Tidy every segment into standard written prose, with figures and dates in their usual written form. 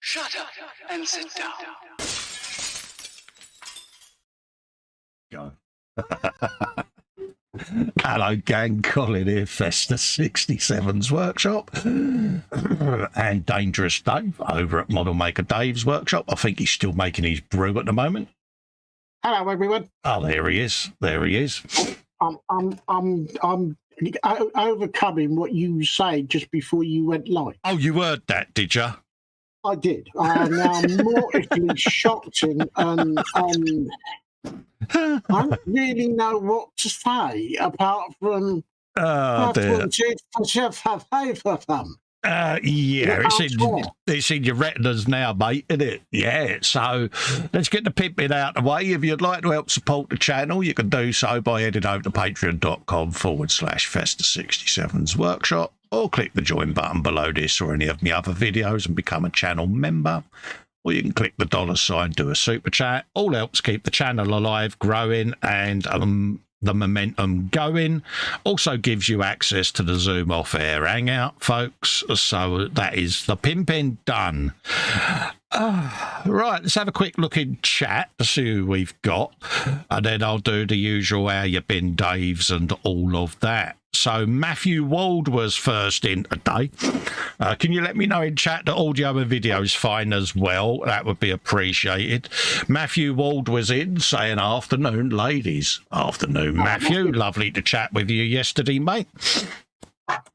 Shut up and sit down. Go. Hello, gang. Colin here, Festa 67's workshop. And Dangerous Dave over at Model Maker Dave's workshop. I think he's still making his brew at the moment. Hello, everyone. Oh, there he is. There he is. I'm overcoming what you said just before you went live. Oh, you heard that, did you? I did. I'm now mortally shocked and I don't really know what to say apart from Oh, dear. Yeah, it's in your retinas now, mate, isn't it? Yeah, so let's get the pimping out of the way. If you'd like to help support the channel, you can do so by heading over to patreon.com/Festa67's workshop, or click the join button below this or any of my other videos and become a channel member. Or you can click the $sign, do a super chat. All helps keep the channel alive, growing, and the momentum going. Also gives you access to the Zoom off-air hangout, folks. So that is the pimping done. Right, let's have a quick look in chat to see who we've got. And then I'll do the usual how you been, Daves, and all of that. So Matthew Wald was first in today. Can you let me know in chat that audio and video is fine as well? That would be appreciated. Matthew Wald was in saying, afternoon, ladies. Afternoon, Matthew. Lovely to chat with you yesterday, mate.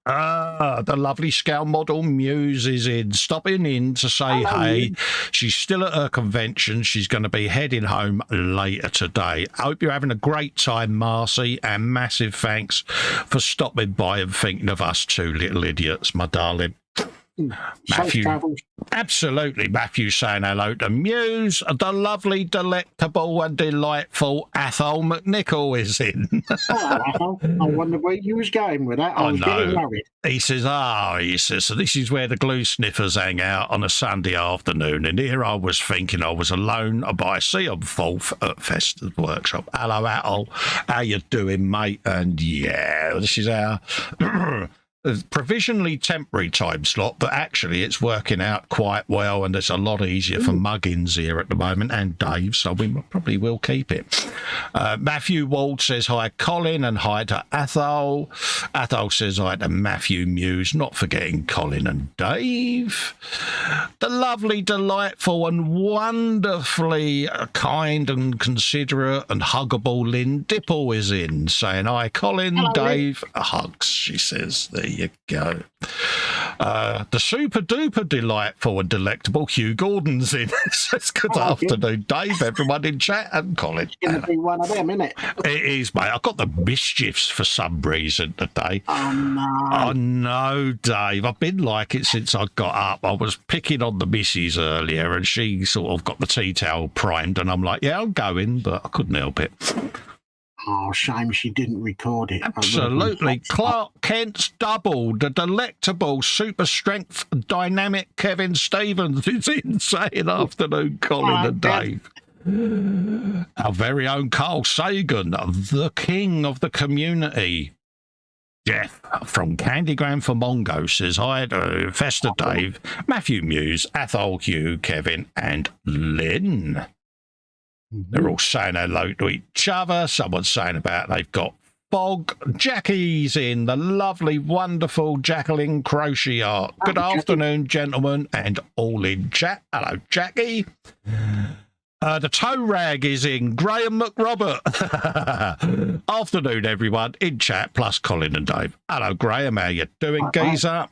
The lovely scale model Muse is in, stopping in to say hey. She's still at her convention. She's going to be heading home later today. I hope you're having a great time, Marcy, and massive thanks for stopping by and thinking of us two little idiots, my darling. Matthew, absolutely. Matthew saying hello to Muse. The lovely, delectable and delightful Athol McNichol is in. Hello, I wonder where you was going with that. I was getting worried. He says, so this is where the glue sniffers hang out on a Sunday afternoon. And here I was thinking I was alone, but I see I'm fourth at Festa's workshop. Hello, Athol. How you doing, mate? And yeah, this is our provisionally temporary time slot, but actually it's working out quite well, and it's a lot easier for Muggins here at the moment and Dave, so we probably will keep it. Matthew Wald says hi, Colin, and hi to Athol. Athol says hi to Matthew Muse, not forgetting Colin and Dave. The lovely, delightful, and wonderfully kind and considerate and huggable Lynn Dipple is in, saying hi, Colin. Hello, Dave. Hugs, she says. There you go. The super duper delightful and delectable Hugh Gordon's in. Says good afternoon, Dave, everyone in chat, and Colin. It's going to be one of them, isn't it? It is, mate. I've got the mischiefs for some reason today. Oh, no. Oh, no, Dave. I've been like it since I got up. I was picking on the missus earlier, and she sort of got the tea towel primed, and I'm like, yeah, I'm going, but I couldn't help it. Oh, shame she didn't record it. Absolutely. Clark Kent's double, the delectable, super strength, dynamic Kevin Stevens is in, saying afternoon, Colin and Dave. Our very own Carl Sagan, the king of the community. Jeff from Candygram for Mongo says hi to Festa Dave, Matthew Muse, Athol, Hugh, Kevin, and Lynn. They're all saying hello to each other. Someone's saying about they've got fog. Jackie's in, the lovely, wonderful Jacqueline Crochet art. Good afternoon, gentlemen, and all in chat. Hello, Jackie. The toe rag is in, Graham McRobert. Afternoon, everyone, in chat, plus Colin and Dave. Hello, Graham, how you doing, geezer?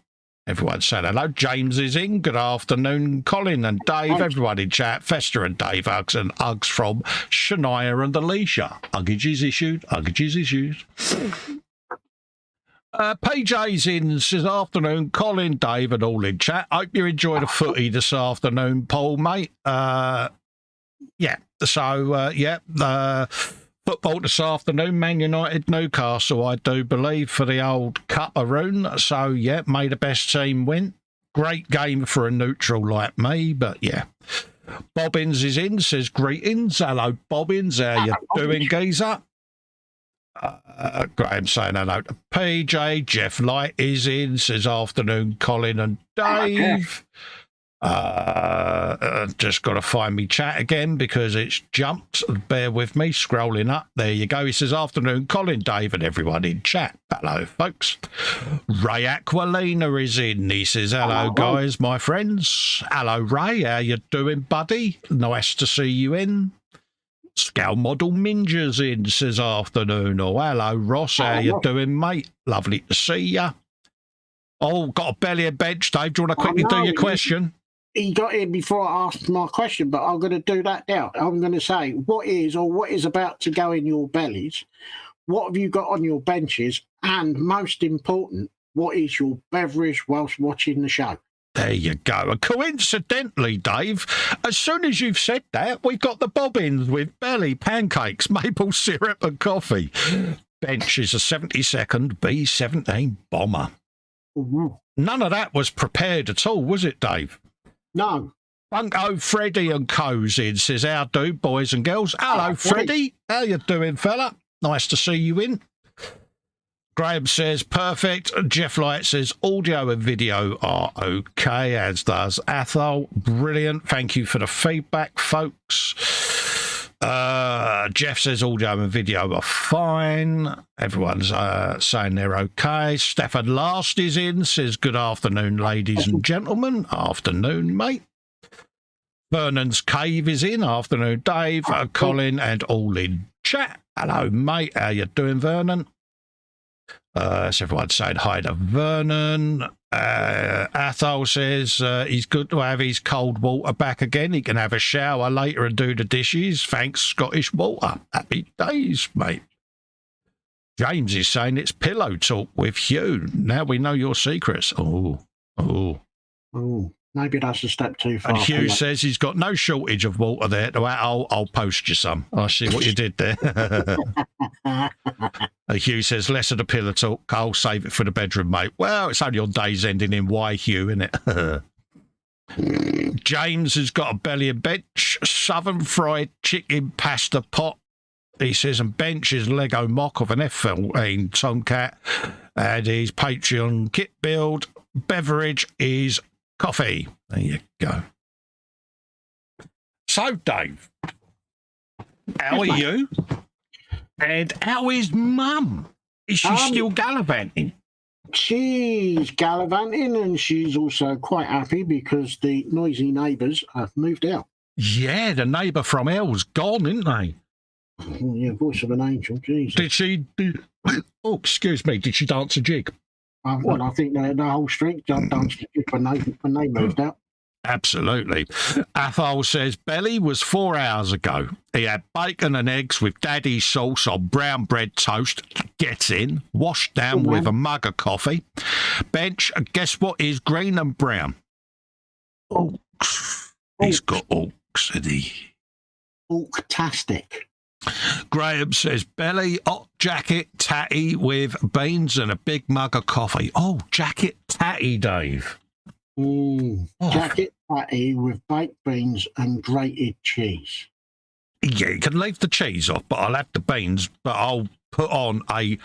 Everyone said hello. James is in. Good afternoon, Colin and Dave. Everyone in chat. Festa and Dave hugs, and hugs from Shania and Alicia. Huggages issued. Huggages issued. PJ's in. Says afternoon, Colin, Dave, and all in chat. Hope you enjoyed the footy this afternoon, Paul, mate. Yeah. So, football this afternoon, Man United, Newcastle, I do believe, for the old cuppa. So, yeah, may the best team win. Great game for a neutral like me, but yeah. Bobbins is in, says greetings. Hello, Bobbins. How you doing, geezer? Graham saying hello to PJ. Jeff Light is in, says afternoon, Colin and Dave. Just got to find me chat again because it's jumped. Bear with me, scrolling up. There you go. He says, afternoon, Colin Dave and everyone in chat. Hello, folks. Ray Aquilina is in. He says, hello, guys, my friends. Hello, Ray. How you doing, buddy? Nice to see you in. Scale Model Minja's in, says afternoon. Oh, hello, Ross. How you doing, mate? Lovely to see you. Oh, got a belly and bench, Dave. Do you want to quickly do your question? He got in before I asked my question, but I'm going to do that now. I'm going to say, what is about to go in your bellies? What have you got on your benches? And most important, what is your beverage whilst watching the show? There you go. And coincidentally, Dave, as soon as you've said that, we've got the bobbins with belly, pancakes, maple syrup and coffee. Bench is a 72nd B-17 bomber. Ooh. None of that was prepared at all, was it, Dave? No. Bunko Freddy and Co's in, says, how do, boys and girls? Hello, Freddy. How you doing, fella? Nice to see you in. Graham says, perfect. Jeff Light says, audio and video are okay, as does Athol. Brilliant. Thank you for the feedback, folks. Jeff says audio and video are fine. Everyone's saying they're okay. Stefan Last is in, says, good afternoon, ladies and gentlemen. Afternoon, mate. Vernon's Cave is in. Afternoon, Dave, Colin, and all in chat. Hello, mate. How you doing, Vernon? So everyone's saying hi to Vernon. Athol says he's good to have his cold water back again. He can have a shower later and do the dishes. Thanks, Scottish Water. Happy days, mate. James is saying it's pillow talk with Hugh. Now we know your secrets. Oh. Maybe that's a step too far. And Hugh says he's got no shortage of water there. I'll post you some. I see what you did there. Hugh says, less of the pillow talk. I'll save it for the bedroom, mate. Well, it's only on days ending in Y, Hugh, isn't it? James has got a belly and bench. Southern fried chicken pasta pot. He says, and bench is Lego mock of an F-14 Tomcat. And his Patreon kit build. Beverage is coffee. There you go. So, Dave, how are you? And how is Mum? Is she still gallivanting? She's gallivanting, and she's also quite happy because the noisy neighbours have moved out. Yeah, the neighbour from hell's gone, isn't they? Oh, yeah, voice of an angel, Jesus. Did she... Oh, excuse me. Did she dance a jig? Well, I think the whole street danced a jig when they moved out. Absolutely. Athol says, Belly was 4 hours ago. He had bacon and eggs with daddy's sauce on brown bread toast. Gets in, washed down with a mug of coffee. Bench, guess what is green and brown? Oaks. He's got oaks, hasn't he? Oaktastic. Graham says, Belly, hot jacket tatty with beans and a big mug of coffee. Oh, jacket tatty, Dave. Jacket patty with baked beans and grated cheese. Yeah, you can leave the cheese off, but I'll have the beans. But I'll put on a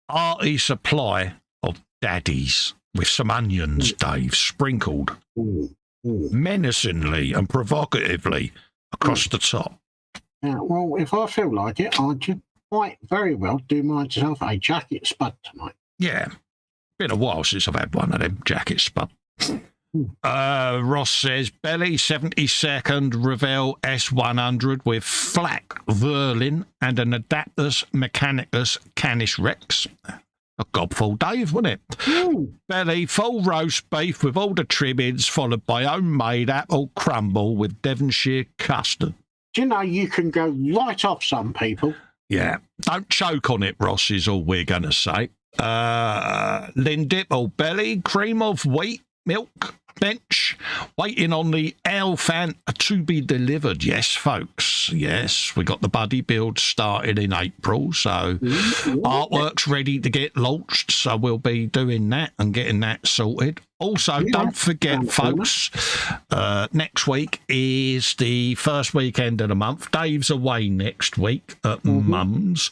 hearty supply of daddies with some onions, Dave, sprinkled menacingly and provocatively across the top. Yeah, well, if I feel like it, I could quite very well do myself a jacket spud tonight. Yeah, been a while since I've had one of them jacket spud. Ross says, Belly 72nd Revell S100 with flak Verlin and an Adaptus Mechanicus Canis Rex. A gobful, Dave, wasn't it? Belly full roast beef with all the trimmings, followed by homemade apple crumble with Devonshire custard. Do you know you can go right off some people? Yeah, don't choke on it, Ross, is all we're going to say. Lindip or Belly, cream of wheat, milk, bench, waiting on the Alfant to be delivered. Yes, folks. Yes. We got the buddy build started in April, so artwork's ready to get launched. So we'll be doing that and getting that sorted. Also, don't forget, folks, next week is the first weekend of the month. Dave's away next week at Mum's,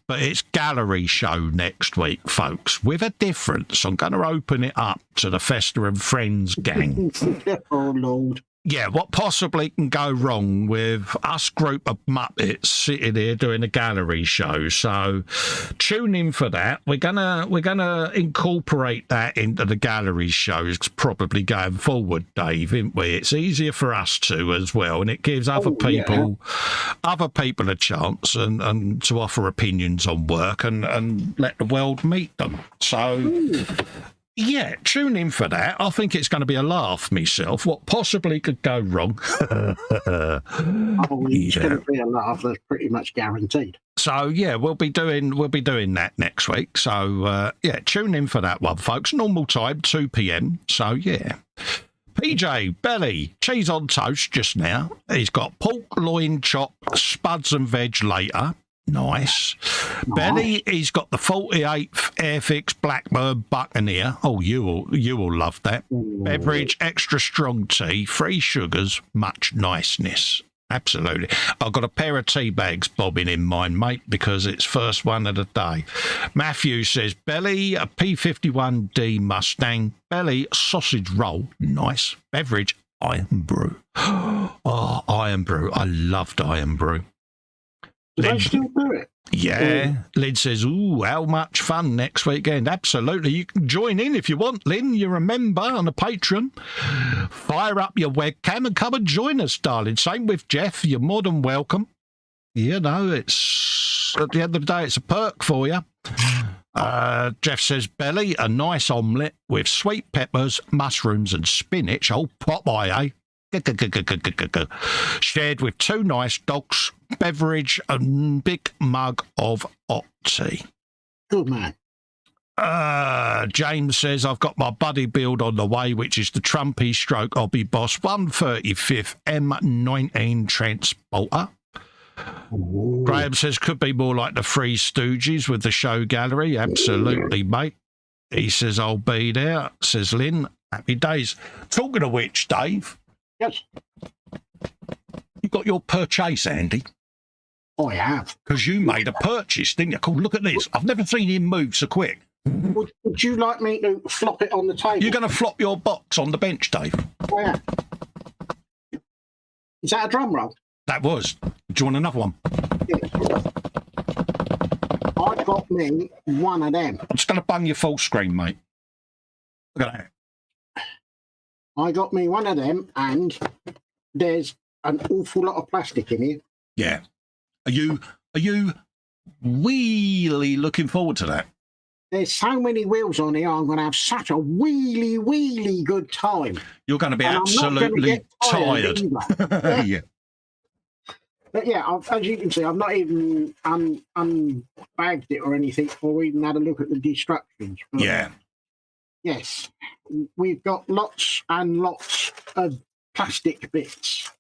but it's gallery show next week, folks, with a difference. I'm going to open it up to the Festa and Friends gang. Oh, Lord. Yeah, what possibly can go wrong with us group of Muppets sitting here doing a gallery show? So tune in for that. We're gonna incorporate that into the gallery shows probably going forward, Dave, isn't we? It's easier for us to as well, and it gives other people a chance and to offer opinions on work and let the world meet them. So yeah, tune in for that. I think it's going to be a laugh myself. What possibly could go wrong? It's going to be a laugh. That's pretty much guaranteed. So yeah, we'll be doing that next week. So yeah, tune in for that one, folks. Normal time, 2 p.m. So yeah. PJ, belly, cheese on toast just now. He's got pork, loin, chop, spuds and veg later. Nice. Belly, he's got the 48th Airfix Blackbird Buccaneer. Oh, you will love that. Beverage, extra strong tea, free sugars, much niceness. Absolutely. I've got a pair of tea bags bobbing in mine, mate, because it's first one of the day. Matthew says, Belly, a P51D Mustang. Belly, sausage roll. Nice. Beverage, Iron Brew. Oh, Iron Brew. I loved Iron Brew. Do they still do it? Yeah. Lynn says, ooh, how much fun next weekend. Absolutely. You can join in if you want, Lynn. You're a member on a Patreon. Fire up your webcam and come and join us, darling. Same with Jeff. You're more than welcome. You know, it's at the end of the day, it's a perk for you. Jeff says, Belly, a nice omelette with sweet peppers, mushrooms and spinach. Oh, Popeye, eh? Shared with 2 nice dogs, beverage, a big mug of hot tea. Good man. James says, I've got my buddy build on the way, which is the Trumpy stroke Hobby Boss 135th M19 Transporter. Ooh. Graham says, could be more like the Three Stooges with the show gallery. Absolutely, mate. He says, I'll be there. Says Lynn, happy days. Talking of which, Dave. Yes. You got your purchase, Andy? I have. Because you made a purchase, didn't you? Cool, look at this. I've never seen him move so quick. Would you like me to flop it on the table? You're going to flop your box on the bench, Dave? Oh, yeah. Is that a drum roll? That was. Do you want another one? Yes. I got me one of them. I'm just going to bung your full screen, mate. Look at that. I got me one of them, and there's an awful lot of plastic in here. Yeah. Are you really looking forward to that? There's so many wheels on here, I'm going to have such a wheelie good time. You're going to be absolutely tired. Yeah. But yeah, as you can see, I've not even unbagged it or anything, or even had a look at the destructions. But yeah. Yes, we've got lots and lots of plastic bits.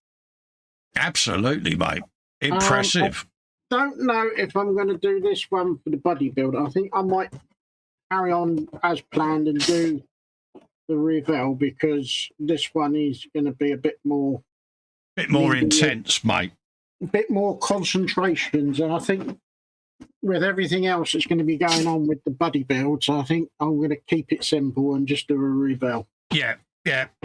Absolutely, mate. Impressive. I don't know if I'm going to do this one for the bodybuilder. I think I might carry on as planned and do the Revell, because this one is going to be a bit more intense, mate. A bit more concentrations, and I think with everything else that's going to be going on with the buddy builds, I think I'm going to keep it simple and just do a Revell. Yeah,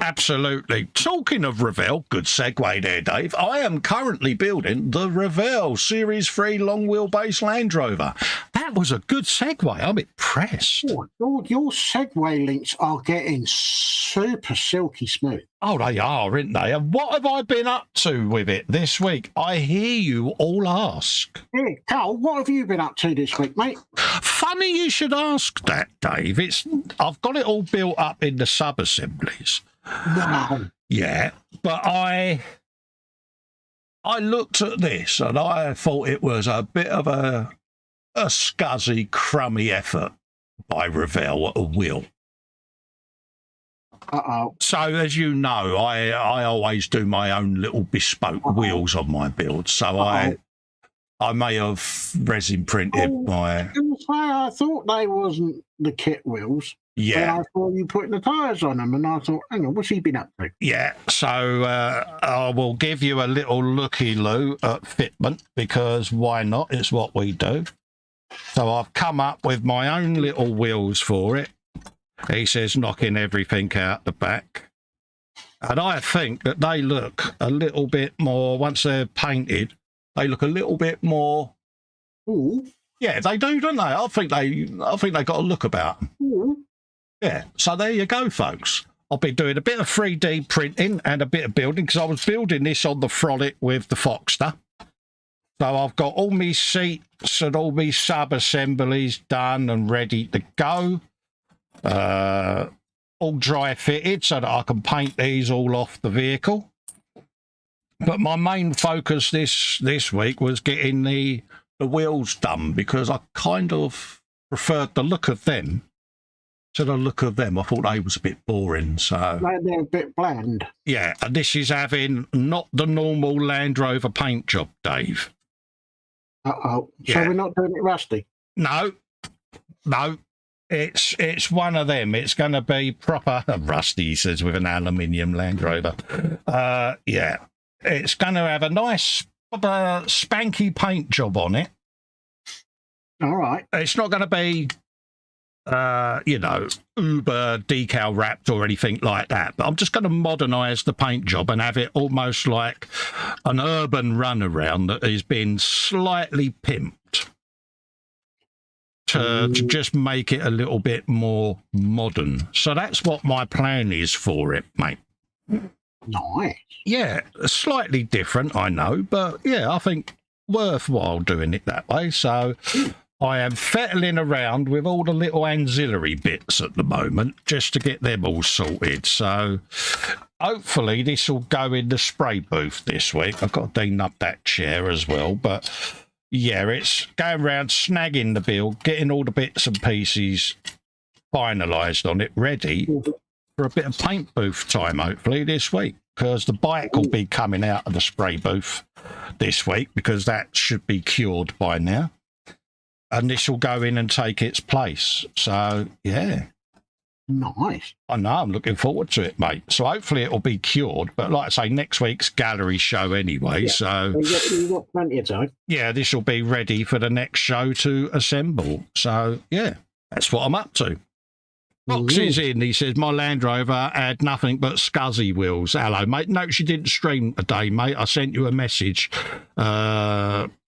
absolutely. Talking of Revell, good segue there, Dave. I am currently building the Revell Series 3 long wheelbase Land Rover. That was a good segue. I'm impressed. Oh, Lord, your segue links are getting super silky smooth. Oh, they are, aren't they? And what have I been up to with it this week? I hear you all ask. Hey, Carl, what have you been up to this week, mate? Funny you should ask that, Dave. I've got it all built up in the sub-assemblies. Wow. Yeah, but I looked at this and I thought it was a bit of a scuzzy, crummy effort by Revell at a wheel. Uh-oh. So, as you know, I always do my own little bespoke wheels on my build. So I may have resin printed my... I thought they wasn't the kit wheels. Yeah. But I saw you putting the tyres on them, and I thought, hang on, what's he been up to? Yeah, so I will give you a little looky-loo at fitment, because why not? It's what we do. So I've come up with my own little wheels for it. He says knocking everything out the back. And I think that they look a little bit more, once they're painted, they look a little bit more... Ooh. Yeah, they do, don't they? I think they got a look about them. Ooh. Yeah, so there you go, folks. I'll be doing a bit of 3D printing and a bit of building, because I was building this on the Frolic with the Foxter. So I've got all my seats and all my sub-assemblies done and ready to go. All dry fitted so that I can paint these all off the vehicle. But my main focus this week was getting the wheels done, because I kind of preferred the look of them to the look of them. I thought they was a bit boring, so... They're a bit bland. Yeah, and this is having not the normal Land Rover paint job, Dave. Uh-oh. Yeah. So we're not doing it rusty? No. It's one of them. It's going to be proper rusty, he says, with an aluminium Land Rover. Yeah. It's going to have a nice spanky paint job on it. All right. It's not going to be... uber decal wrapped or anything like that. But I'm just going to modernise the paint job and have it almost like an urban runaround that has been slightly pimped to just make it a little bit more modern. So that's what my plan is for it, mate. Nice. Yeah, slightly different, I know, but yeah, I think worthwhile doing it that way. So... I am fettling around with all the little ancillary bits at the moment just to get them all sorted. So hopefully this will go in the spray booth this week. I've got to clean up that chair as well. But yeah, it's going around snagging the build, getting all the bits and pieces finalised on it, ready for a bit of paint booth time, hopefully this week. Because the bike will be coming out of the spray booth this week, because that should be cured by now. And this will go in and take its place. So, yeah. Nice. I know, I'm looking forward to it, mate. So hopefully it'll be cured. But like I say, next week's gallery show anyway. Yeah. So you've got plenty of time. Yeah, this will be ready for the next show to assemble. So, yeah, that's what I'm up to. Fox is in. He says, my Land Rover had nothing but scuzzy wheels. Hello, mate. No, she didn't stream today, mate. I sent you a message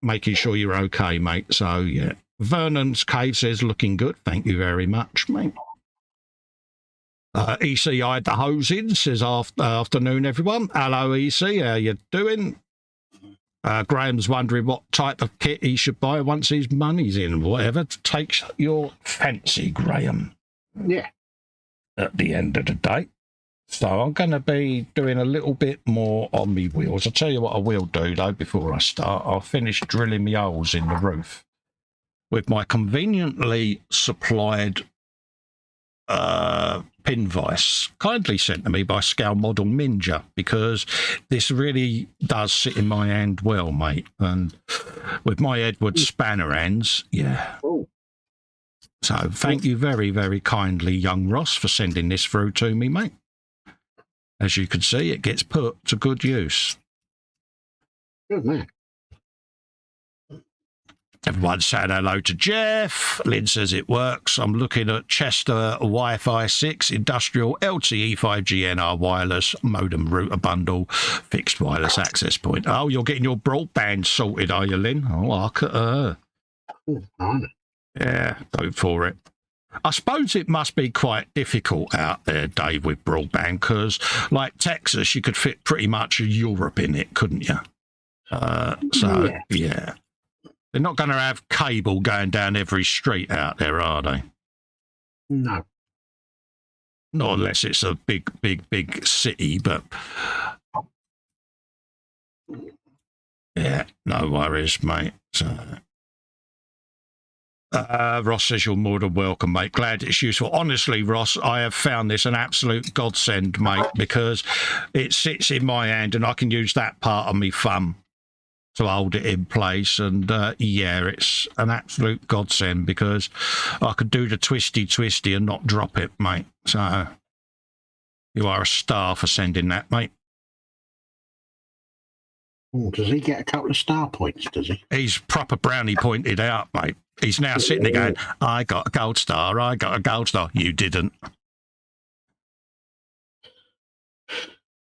making sure you're okay, mate. So, yeah. Vernon's Cave says, looking good. Thank you very much, mate. EC eyed the hose in, says, afternoon, everyone. Hello, EC. How you doing? Graham's wondering what type of kit he should buy once his money's in. Whatever takes your fancy, Graham. Yeah. At the end of the day. So I'm going to be doing a little bit more on me wheels. I'll tell you what I will do, though, before I start. I'll finish drilling me holes in the roof with my conveniently supplied pin vise, kindly sent to me by Scale Model Ninja, because this really does sit in my hand well, mate. And with my Edward spanner hands, yeah. So thank you very, very kindly, young Ross, for sending this through to me, mate. As you can see, it gets put to good use. Good man. Everyone saying hello to Jeff. Lynn says it works. I'm looking at Chester Wi-Fi 6 industrial LTE 5G NR wireless modem router bundle fixed wireless access point. Oh, you're getting your broadband sorted, are you, Lynn? Oh, look at her. Yeah, go for it. I suppose it must be quite difficult out there, Dave, with broadband, because like Texas, you could fit pretty much Europe in it, couldn't you? Yeah. They're not going to have cable going down every street out there, are they? No. Not unless it's a big city, but... Yeah, no worries, mate. So... Ross says you're more than welcome, mate. Glad it's useful. Honestly, Ross, I have found this an absolute godsend, mate, because it sits in my hand and I can use that part of me thumb to hold it in place. And yeah, it's an absolute godsend because I could do the twisty and not drop it, mate. So you are a star for sending that, mate. Oh, does he get a couple of star points, does he? He's proper brownie pointed out, mate. He's now sitting there going, I got a gold star, I got a gold star. You didn't.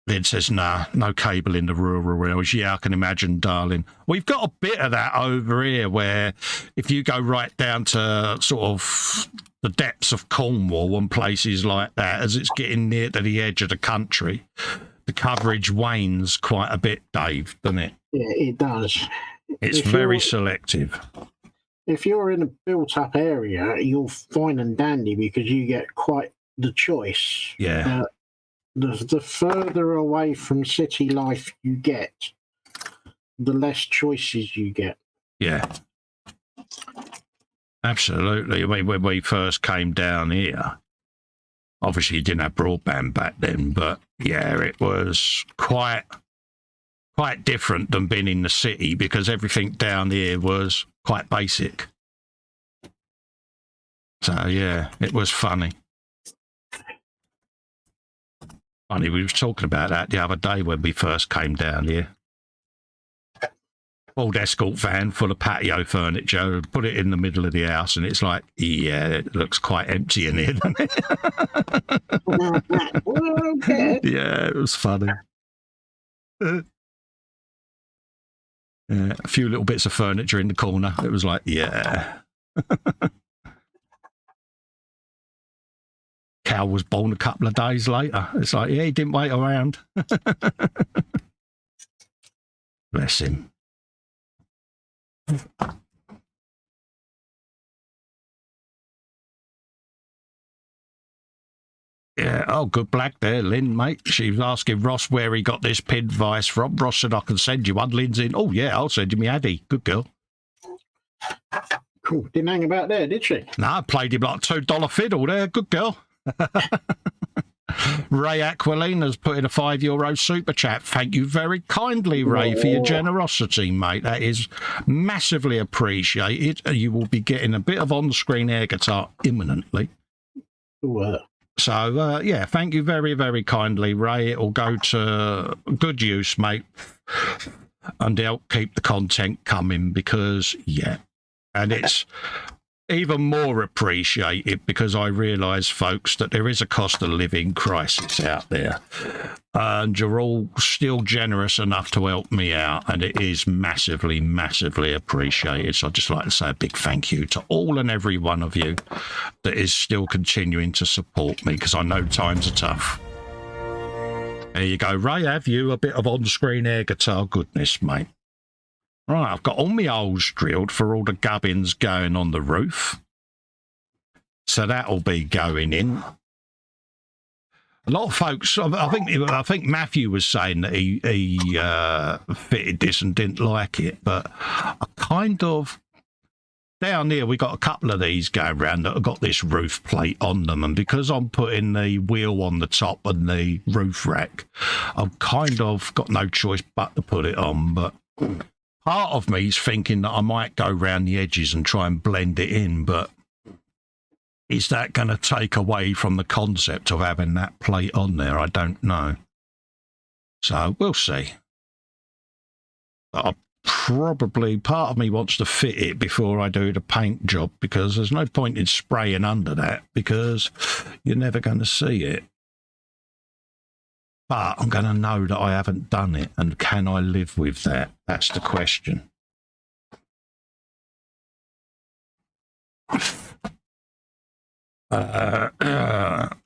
Then says, nah, no cable in the rural areas. Yeah, I can imagine, darling. We've got a bit of that over here where if you go right down to sort of the depths of Cornwall and places like that, as it's getting near to the edge of the country, the coverage wanes quite a bit, Dave, doesn't it? Yeah, it does. It's very selective. If you're in a built-up area, you're fine and dandy because you get quite the choice. Yeah. The further away from city life you get, the less choices you get. Yeah. Absolutely. I mean, when we first came down here, obviously you didn't have broadband back then, but yeah, it was quite different than being in the city because everything down here was quite basic. So yeah, it was funny. Funny, we was talking about that the other day when we first came down here. Old escort van full of patio furniture, put it in the middle of the house, and it's like, yeah, it looks quite empty in here, doesn't it? Yeah, it was funny. Yeah, a few little bits of furniture in the corner. It was like, yeah. Cal was born a couple of days later. It's like, yeah, he didn't wait around. Bless him. Yeah, oh, good black there, Lynn, mate. She was asking Ross where he got this pin vice from. Ross said, I can send you one. Lynn's in, oh, yeah, I'll send you me Addy. Good girl. Cool. Didn't hang about there, did she? No, I played him like $2 fiddle there. Good girl. Ray Aquilina's put in a €5 super chat. Thank you very kindly, Ray, for your generosity, mate. That is massively appreciated. You will be getting a bit of on-screen air guitar imminently. So, yeah, thank you very, very kindly, Ray. It'll go to good use, mate, and help keep the content coming because, yeah, and it's even more appreciated because I realise, folks, that there is a cost of living crisis out there. And you're all still generous enough to help me out, and it is massively, massively appreciated. So I'd just like to say a big thank you to all and every one of you that is still continuing to support me, because I know times are tough. There you go, Ray, have you a bit of on-screen air guitar goodness, mate. Right, I've got all my holes drilled for all the gubbins going on the roof. So that'll be going in. A lot of folks, I think Matthew was saying that he fitted this and didn't like it, but I kind of, down here we got a couple of these going around that have got this roof plate on them, and because I'm putting the wheel on the top and the roof rack, I've kind of got no choice but to put it on, but part of me is thinking that I might go round the edges and try and blend it in, but is that going to take away from the concept of having that plate on there? I don't know. So we'll see. But probably part of me wants to fit it before I do the paint job, because there's no point in spraying under that because you're never going to see it. But I'm going to know that I haven't done it, and can I live with that? That's the question.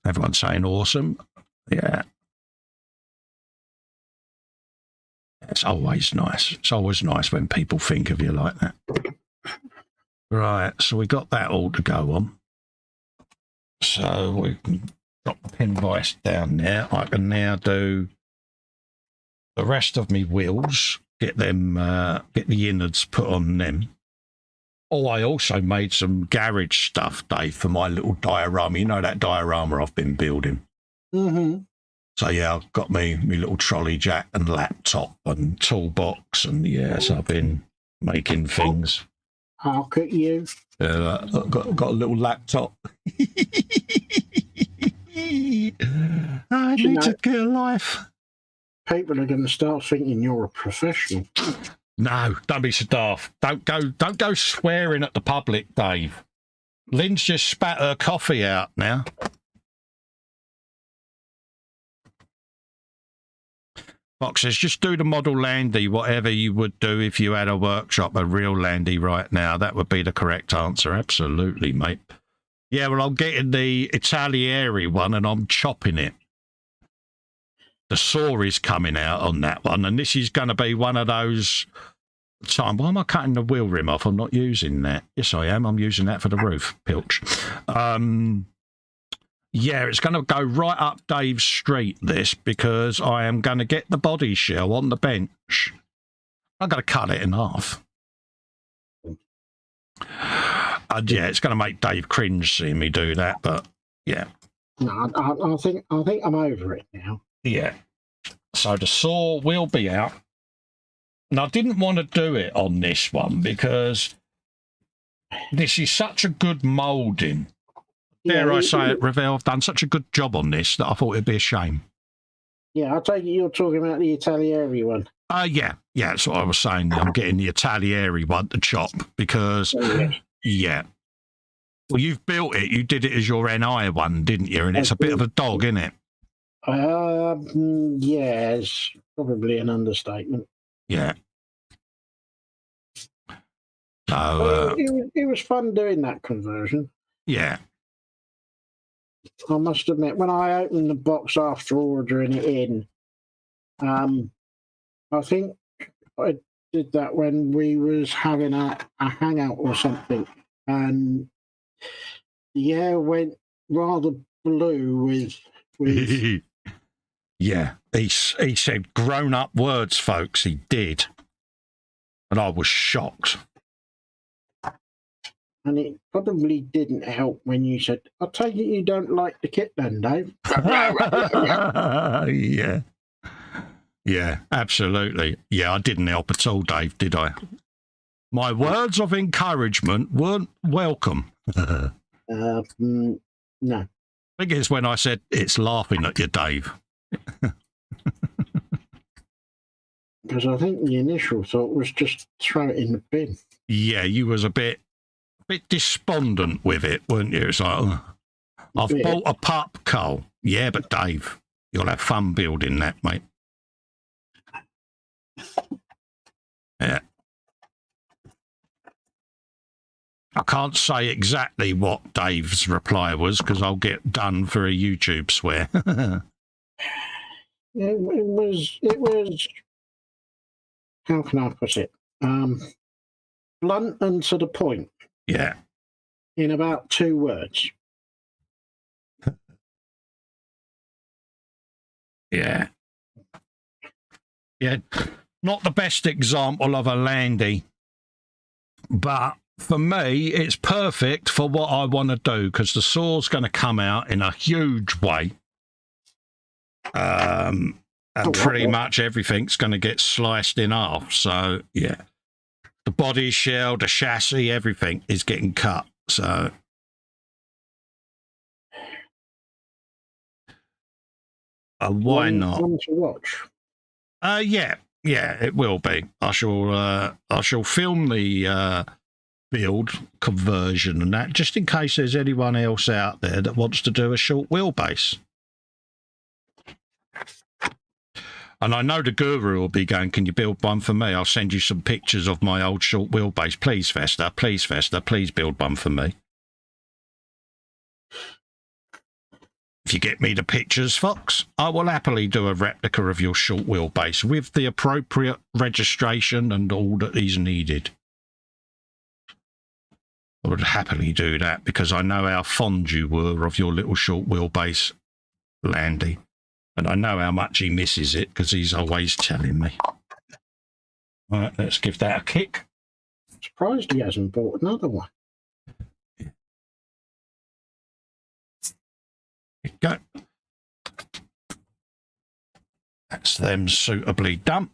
Everyone's saying awesome. Yeah. It's always nice. It's always nice when people think of you like that. Right, so we got that all to go on. So we can drop the pin vise down there. I can now do the rest of me wheels, get them, get the innards put on them. Oh, I also made some garage stuff, Dave, for my little diorama. You know that diorama I've been building? Mm-hmm. So, yeah, I've got me little trolley jack and laptop and toolbox. And, yes, I've been making things. I'll at you. I've got a little laptop. I need to get a life. People are going to start thinking you're a professional. No, don't be so daft. Don't go swearing at the public, Dave. Lynn's just spat her coffee out now. Fox says, just do the model Landy, whatever you would do if you had a workshop, a real Landy right now. That would be the correct answer. Absolutely, mate. Yeah, well, I'm getting the Italieri one and I'm chopping it. The saw is coming out on that one, and this is going to be one of those time. Why am I cutting the wheel rim off? I'm not using that. Yes, I am. I'm using that for the roof, Pilch. Yeah, it's going to go right up Dave's street, this, because I am going to get the body shell on the bench. I'm going to cut it in half. And yeah, it's going to make Dave cringe seeing me do that, but yeah. No, I think I'm over it now. Yeah. So the saw will be out. And I didn't want to do it on this one because this is such a good moulding. Dare I say it, Ravel, I've done such a good job on this that I thought it'd be a shame. Yeah, I take it you're talking about the Italieri one. Yeah, that's what I was saying. I'm getting the Italieri one to chop because, yeah. Well, you've built it. You did it as your NI one, didn't you? And it's a bit of a dog, isn't it? Yeah, it's probably an understatement. Yeah. So, it was fun doing that conversion. Yeah. I must admit, when I opened the box after ordering it in, I think I did that when we was having a hangout or something, and the air went rather blue with yeah, he said grown-up words, folks. He did. And I was shocked. And it probably didn't help when you said, I take it you don't like the kit then, Dave. Yeah. Yeah, absolutely. Yeah, I didn't help at all, Dave, did I? My words of encouragement weren't welcome. No. I think it's when I said, it's laughing at you, Dave. Because I think the initial thought was just throw it in the bin. Yeah, you was a bit despondent with it, weren't you? It's like, oh, I've bought a pup, Cole. Yeah, but Dave, you'll have fun building that, mate. Yeah. I can't say exactly what Dave's reply was because I'll get done for a YouTube swear. It was, how can I put it? Blunt and to the point. Yeah. In about 2 words. Yeah. Yeah. Not the best example of a Landy, but for me, it's perfect for what I want to do because the saw's going to come out in a huge way. And pretty much everything's going to get sliced in half. So, yeah. The body shell, the chassis, everything is getting cut. So, why not? One to watch. Yeah, it will be. I shall film the build conversion and that, just in case there's anyone else out there that wants to do a short wheelbase. And I know the guru will be going, can you build one for me? I'll send you some pictures of my old short wheelbase. Please, Festa, please build one for me. If you get me the pictures, Fox, I will happily do a replica of your short wheelbase with the appropriate registration and all that is needed. I would happily do that because I know how fond you were of your little short wheelbase, Landy. And I know how much he misses it because he's always telling me. All right, let's give that a kick. Surprised he hasn't bought another one. Go. That's them suitably done.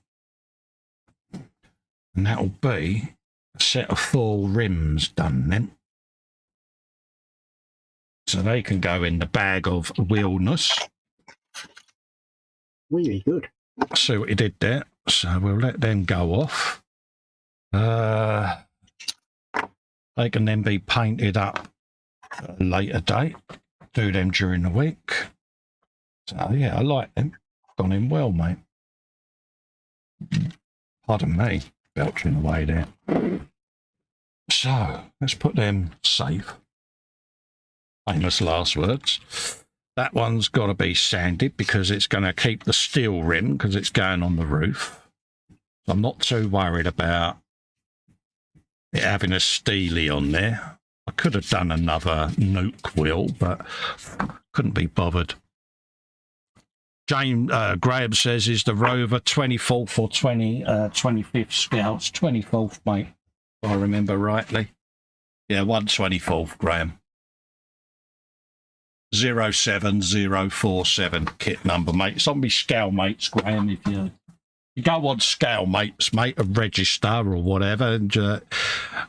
And that'll be a set of 4 rims done then. So they can go in the bag of wheelness. Really good. See what he did there. So we'll let them go off. They can then be painted up at a later date. Do them during the week. So yeah, I like them. Gone in well, mate. Pardon me, belching away there. So let's put them safe. Famous last words. That one's got to be sanded because it's going to keep the steel rim because it's going on the roof. So I'm not too worried about it having a steely on there. I could have done another nuke wheel, but couldn't be bothered. James Graham says, is the Rover 24th or 25th Scouts? 24th, mate, if I remember rightly. Yeah, 124th, Graham. 07047 kit number, mate. It's on me Scale Mates, Graham. If you go on Scale Mates, mate, and register or whatever, and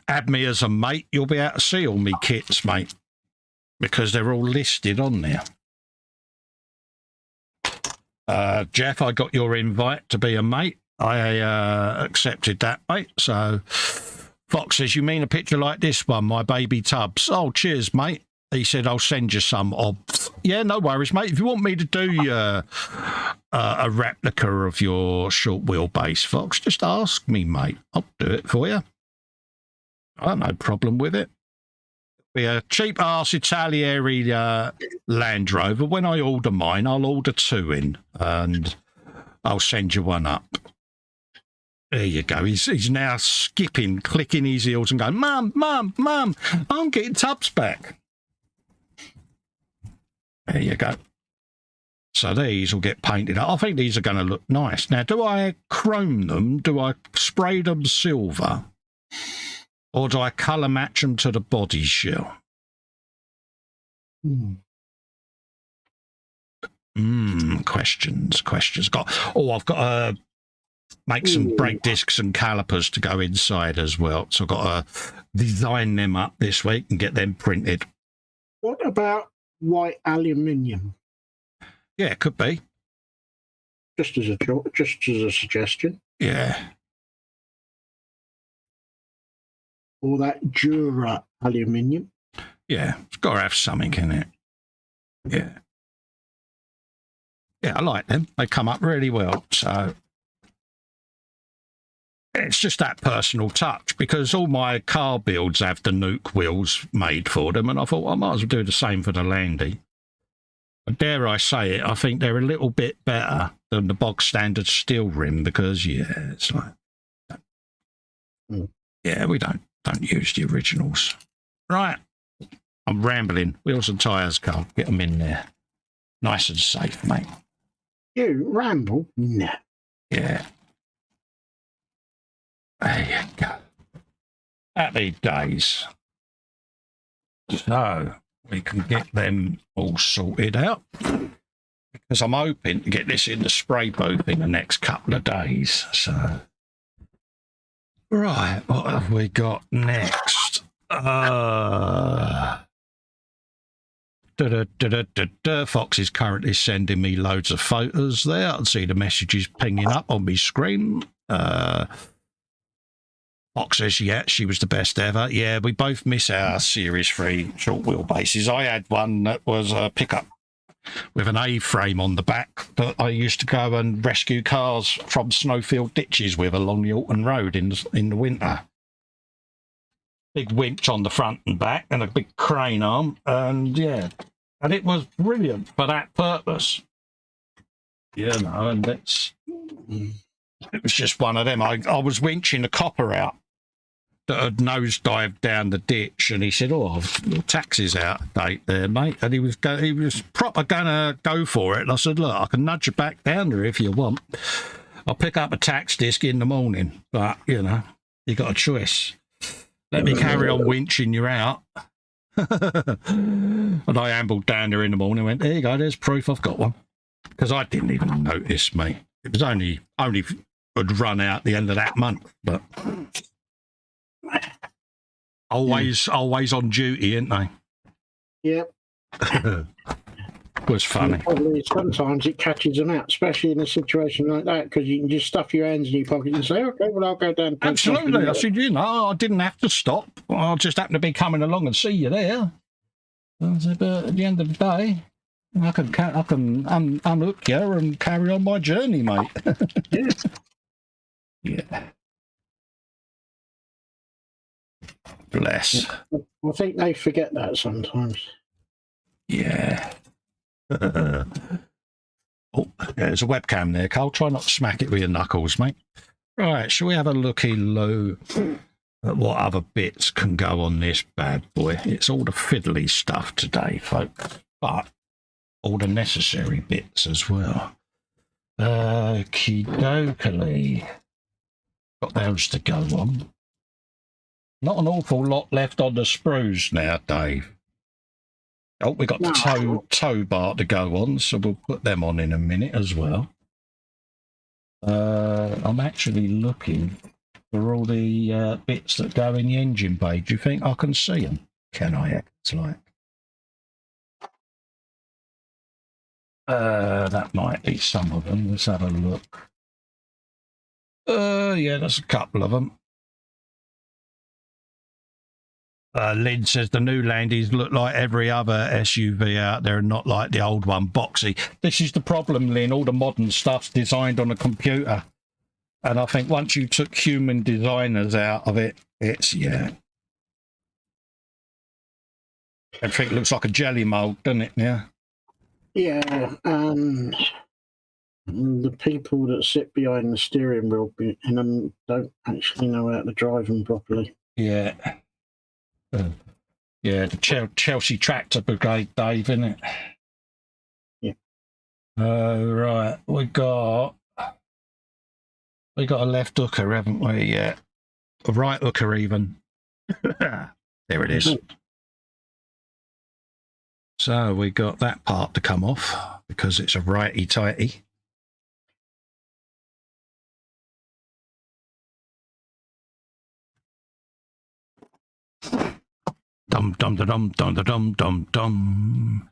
add me as a mate, you'll be able to see all me kits, mate, because they're all listed on there. Jeff, I got your invite to be a mate. I accepted that, mate. So Fox says, you mean a picture like this one, my baby Tubbs? Oh, cheers, mate. He said, I'll send you some. Yeah, no worries, mate. If you want me to do a replica of your short wheelbase, Fox, just ask me, mate. I'll do it for you. I have no problem with it. Be a cheap-ass Italieri Land Rover. When I order mine, I'll order 2 in, and I'll send you one up. There you go. He's now skipping, clicking his heels and going, Mum, Mum, Mum, I'm getting Tubbs back. There you go. So these will get painted up. I think these are going to look nice. Now, do I chrome them? Do I spray them silver? Or do I colour match them to the body shell? Questions. I've got to make some brake discs and calipers to go inside as well. So I've got to design them up this week and get them printed. What about white aluminium? Yeah, it could be. Just as a suggestion. Yeah. Or that Dura aluminium. Yeah, it's got to have something in it. Yeah. Yeah, I like them. They come up really well. So it's just that personal touch because all my car builds have the nuke wheels made for them, and I thought, well, I might as well do the same for the Landy. But dare I say it, I think they're a little bit better than the bog standard steel rim because, yeah, it's like, yeah, we don't use the originals. Right, I'm rambling. Wheels and tyres, Carl. Get them in there. Nice and safe, mate. You ramble? No. Yeah. There you go. Happy days. So we can get them all sorted out because I'm hoping to get this in the spray booth in the next couple of days. So, right, what have we got next? Fox is currently sending me loads of photos there. I can see the messages pinging up on my screen. Fox says, yeah, she was the best ever. Yeah, we both miss our Series 3 short wheelbases. I had one that was a pickup with an A-frame on the back that I used to go and rescue cars from snowfield ditches with along the Alton Road in the winter. Big winch on the front and back and a big crane arm. And, yeah, and it was brilliant for that purpose. You know, and it was just one of them. I was winching the copper out that had nosedived down the ditch, and he said, "Oh, your taxi's out of date there, mate." And he was proper gonna go for it. And I said, "Look, I can nudge you back down there if you want. I'll pick up a tax disc in the morning, but you know, you got a choice." Let me carry on winching you out. And I ambled down there in the morning and went, there you go, there's proof I've got one. Because I didn't even notice, mate. It was only would run out the end of that month, but always on duty, ain't they? Yep. Was funny. Probably sometimes it catches them out, especially in a situation like that, because you can just stuff your hands in your pocket and say, okay, well, I'll go down. Absolutely. I said, I didn't have to stop. I just happened to be coming along and see you there. I said, but at the end of the day, I can unhook you and carry on my journey, mate. Yeah. Yeah. Bless. I think they forget that sometimes. Yeah. Oh, there's a webcam there, Carl. Try not to smack it with your knuckles, mate. Right, shall we have a looky-loo at what other bits can go on this bad boy? It's all the fiddly stuff today, folks, but all the necessary bits as well. Okie-dokie. Got those to go on. Not an awful lot left on the sprues now, Dave. Oh, we got the tow bar to go on, so we'll put them on in a minute as well. I'm actually looking for all the bits that go in the engine bay. Do you think I can see them? Can I? It's like that might be some of them. Let's have a look. Yeah, there's a couple of them. Lynn says the new Landies look like every other SUV out there and not like the old one, boxy. This is the problem, Lynn. All the modern stuff's designed on a computer. And I think once you took human designers out of it, it's, yeah. Everything looks like a jelly mould, doesn't it, yeah? Yeah, the people that sit behind the steering wheel and don't actually know how to drive them properly. Yeah. Yeah, the Chelsea Tractor Brigade, Dave, isn't it? Yeah. Right, we got a left hooker, haven't we? Yeah, a right hooker even. There it is. So we got that part to come off because it's a righty tighty. Dum dum da dum dum da dum dum dum.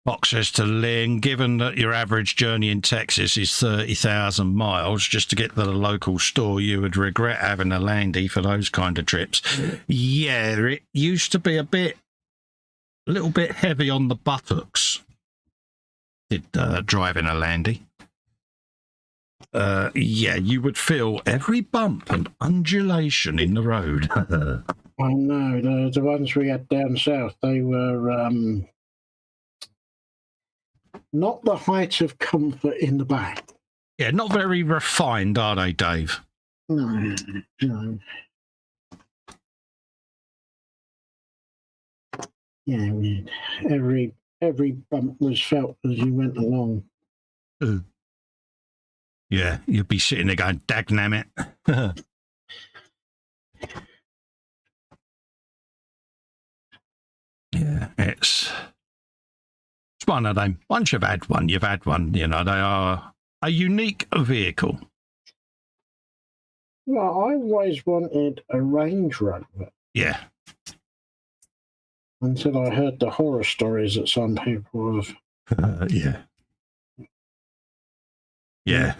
Box says to Lynn, given that your average journey in Texas is 30,000 miles just to get to the local store, you would regret having a Landy for those kind of trips. Yeah, it used to be a little bit heavy on the buttocks. Driving a Landy. Yeah, you would feel every bump and undulation in the road. I know, the ones we had down south, they were not the height of comfort in the back. Yeah, not very refined, are they, Dave? No. Yeah, every bump was felt as you went along. Yeah, you'd be sitting there going, dagnam it. Yeah, it's one of them. Once you've had one, you've had one. You know, they are a unique vehicle. Well, I always wanted a Range Rover. Yeah. Until I heard the horror stories that some people have. Yeah. Yeah.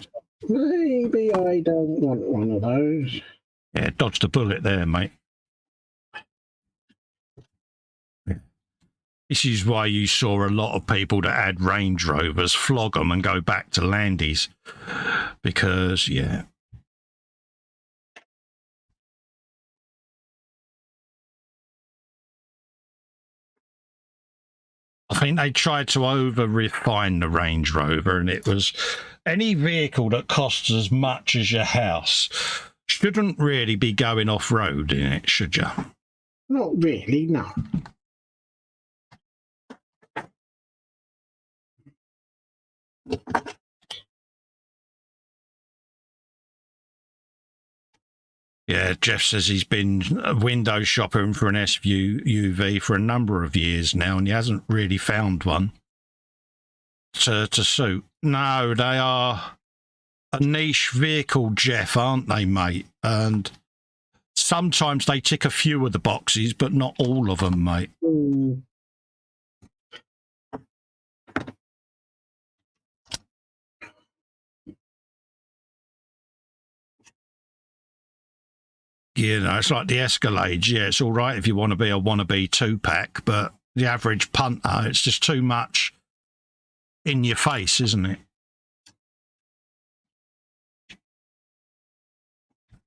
Maybe I don't want one of those. Yeah, dodged a bullet there, mate. This is why you saw a lot of people that had Range Rovers flog them and go back to Landies. Because, yeah. I think they tried to over-refine the Range Rover, and it was any vehicle that costs as much as your house shouldn't really be going off-road in it, should you? Not really, no. Yeah, Jeff says he's been window shopping for an SUV for a number of years now, and he hasn't really found one to suit. No, they are a niche vehicle, Jeff, aren't they, mate? And sometimes they tick a few of the boxes, but not all of them, mate. You know, it's like the Escalade. Yeah, it's all right if you want to be a wannabe two-pack, but the average punter, it's just too much in your face, isn't it?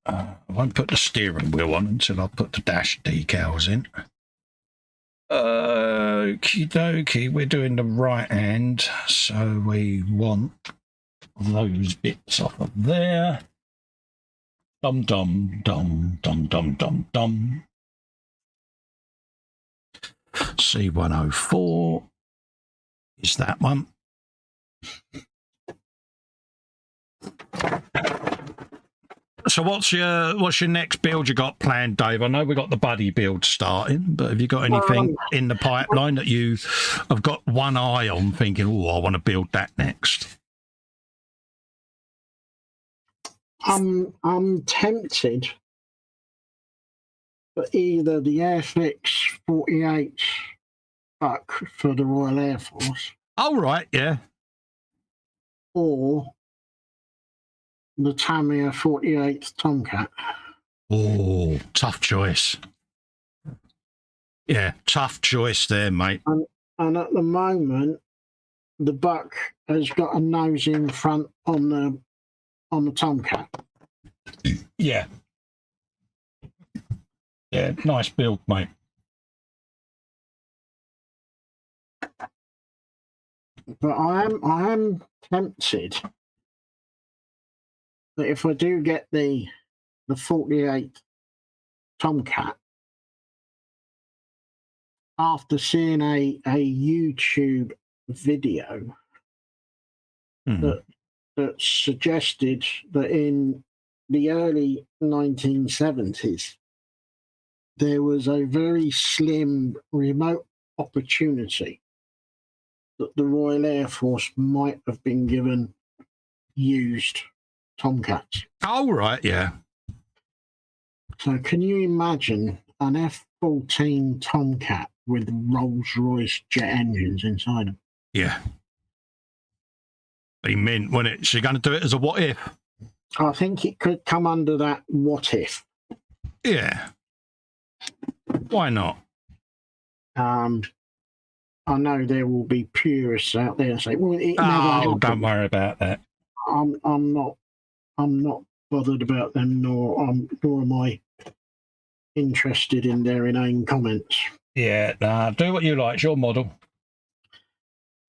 I won't put the steering wheel on until I put the dash decals in. Okie dokie, we're doing the right hand, so we want those bits off of there. Dum dum dum dum dum dum dum. C104 is that one. So what's your next build you got planned, Dave? I know we got the buddy build starting, but have you got anything in the pipeline that you have got one eye on, thinking, oh, I want to build that next? I'm tempted for either the Airfix 48 buck for the Royal Air Force. Oh, right, yeah. Or the Tamiya 48 Tomcat. Oh, tough choice. Yeah, tough choice there, mate. And at the moment, the buck has got a nose in front on the Tomcat. Yeah. Yeah, nice build, mate. But I am tempted that if I do get the 48 Tomcat, after seeing a YouTube video that suggested that in the early 1970s there was a very slim remote opportunity that the Royal Air Force might have been given used Tomcats. Oh, right, yeah. So can you imagine an F-14 Tomcat with Rolls-Royce jet engines inside them? Yeah. Be mint, wouldn't it? So you're going to do it as a what if? I think it could come under that what if. Yeah. Why not? I know there will be purists out there and say, "Well, it never happened." Don't worry about that. I'm not bothered about them, nor am I interested in their inane comments. Yeah, nah, do what you like. It's your model.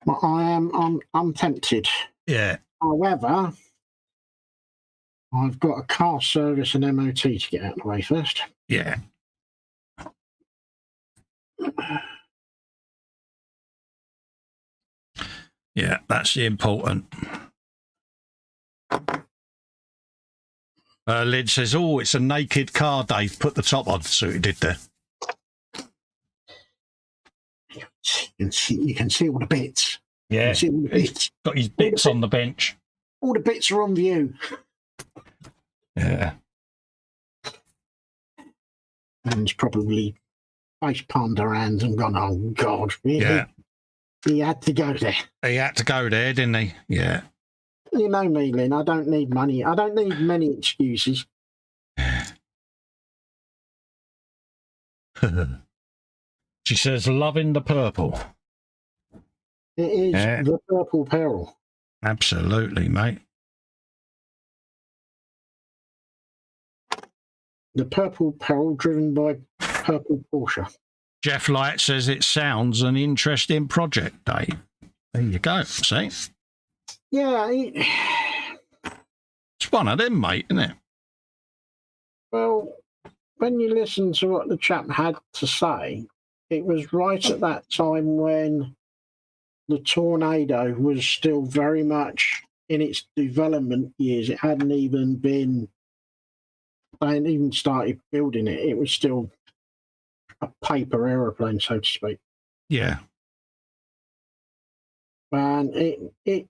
But I'm tempted. Yeah. However, I've got a car service and MOT to get out of the way first. Yeah. Yeah, that's the important. Lyd says, oh, it's a naked car, Dave. Put the top on. So he did there. You can see all the bits. Yeah. See all the bits. He's got his bits on the bench. All the bits are on view. Yeah. And he's probably face palmed her hands and gone, oh, God. Yeah. He had to go there. He had to go there, didn't he? Yeah. You know me, Lynn. I don't need money. I don't need many excuses. She says, loving the purple. It is the purple peril. Absolutely, mate. The purple peril driven by purple Porsche. Jeff Light says it sounds an interesting project, Dave. There you go. See? Yeah. It's one of them, mate, isn't it? Well, when you listen to what the chap had to say, it was right at that time when the Tornado was still very much in its development years. It hadn't even been they hadn't even started building it. It was still a paper aeroplane, so to speak. Yeah. And it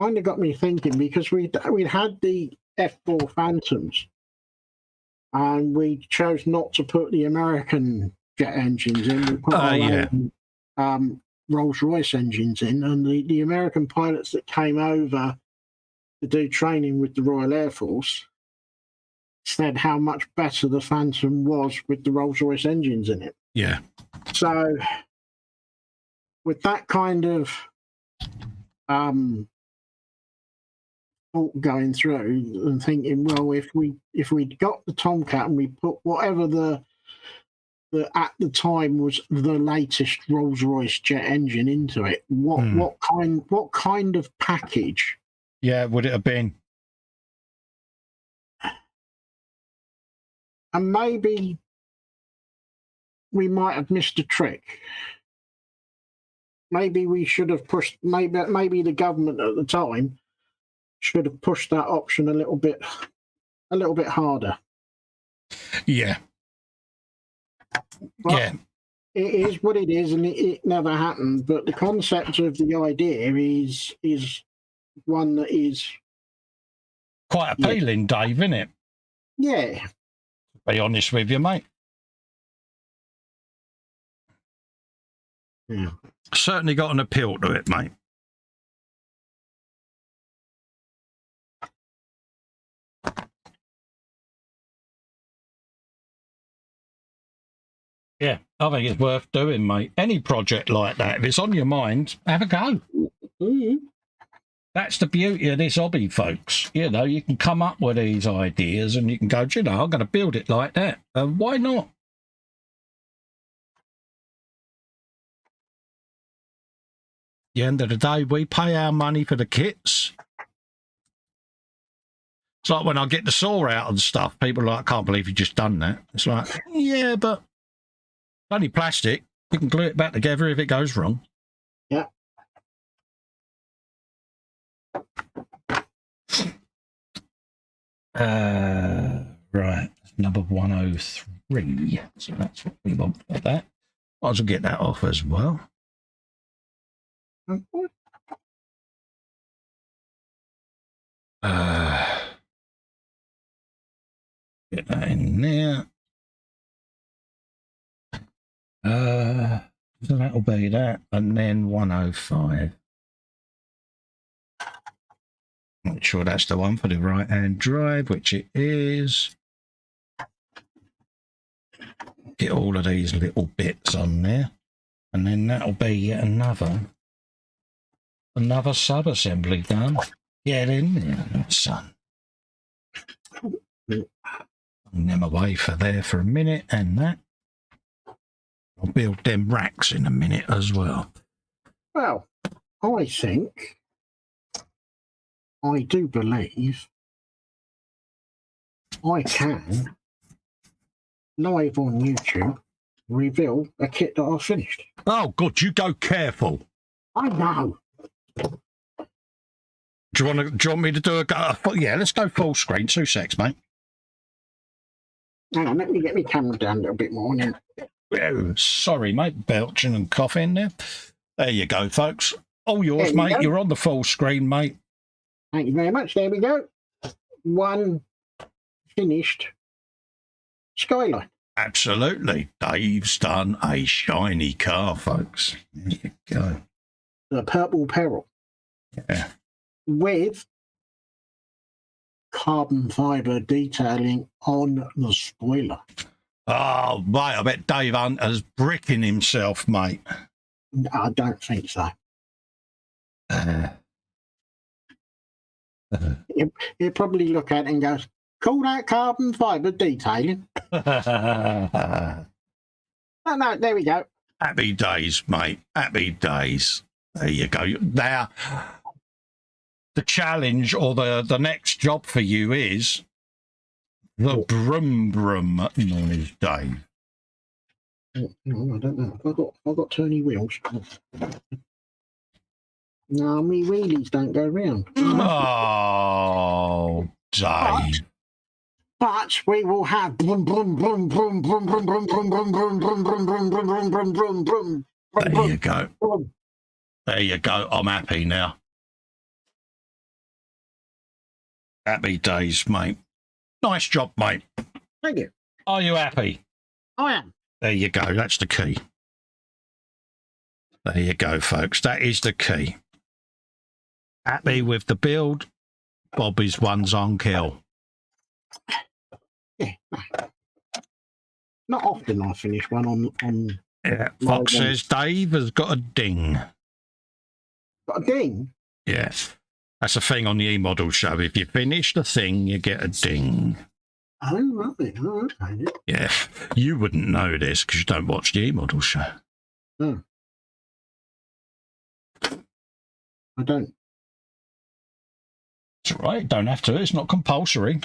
kind of got me thinking, because we'd had the F4 Phantoms, and we chose not to put the American jet engines in. We put our own Rolls-Royce engines in, and the American pilots that came over to do training with the Royal Air Force said how much better the Phantom was with the Rolls-Royce engines in it. Yeah. So with that kind of thought going through and thinking, well, if we'd got the Tomcat and we put whatever the at the time was the latest Rolls-Royce jet engine into it, what kind of package? Yeah, would it have been? And maybe we might have missed a trick. Maybe we should have pushed. Maybe the government at the time should have pushed that option a little bit harder. Yeah. But yeah. It is what it is, and it never happened. But the concept of the idea is one that is quite appealing, Dave, isn't it? Yeah. To be honest with you, mate. Yeah. Certainly got an appeal to it, mate. Yeah, I think it's worth doing, mate. Any project like that, if it's on your mind, have a go. Mm-hmm. That's the beauty of this hobby, folks. You know, you can come up with these ideas and you can go, you know, I'm going to build it like that. Why not? At the end of the day, we pay our money for the kits. It's like when I get the saw out and stuff, people are like, I can't believe you just done that. It's like, yeah, but it's only plastic. You can glue it back together if it goes wrong. Yeah. Right, number 103. So that's what we want for that. Might as well get that off as well. Get that in there. So that'll be that, and then 105. Make sure that's the one for the right-hand drive, which it is. Get all of these little bits on there, and then that'll be yet another sub-assembly done. Get in there, son. Bring them away for there for a minute, and that. I'll build them racks in a minute as well. Well, I think, I do believe I can, live on YouTube, reveal a kit that I've finished. Oh, God, you go careful. I know. Do you want me to do yeah, let's go full screen. 2 secs, mate. Hang on, let me get my camera down a little bit more. And then... Oh, sorry, mate. Belching and coughing there. There you go, folks. All yours, mate. You're on the full screen, mate. Thank you very much. There we go. One finished Skyline. Absolutely. Dave's done a shiny car, folks. There you go. The Purple Peril. Yeah. With carbon fibre detailing on the spoiler. Oh, mate, I bet Dave Hunter's bricking himself, mate. I don't think so. He'll probably look at it and goes, call that carbon fibre detailing. No, there we go. Happy days, mate. Happy days. There you go. Now, the challenge or the next job for you is the Brum Brum known as Dave. No, I don't know. I've got turny wheels. No, me wheelies don't go round. Oh, Dave. But we will have brum brum brum brum brum brum brum brum brum brum brum brum brum brum brum brum brum. There you go. There you go. I'm happy now. Happy days, mate. Nice job, mate. Thank you. Are you happy? I am. There you go. That's the key. There you go, folks. That is the key. Happy with the build. Bobby's one's on kill. Yeah. Not often I finish one on Yeah. Fox says Dave has got a ding. Got a ding? Yes. That's a thing on the E-model show. If you finish the thing, you get a ding. Oh, right. Oh, okay. Yeah. You wouldn't know this because you don't watch the E-model show. No. I don't. It's all right. Don't have to. It's not compulsory.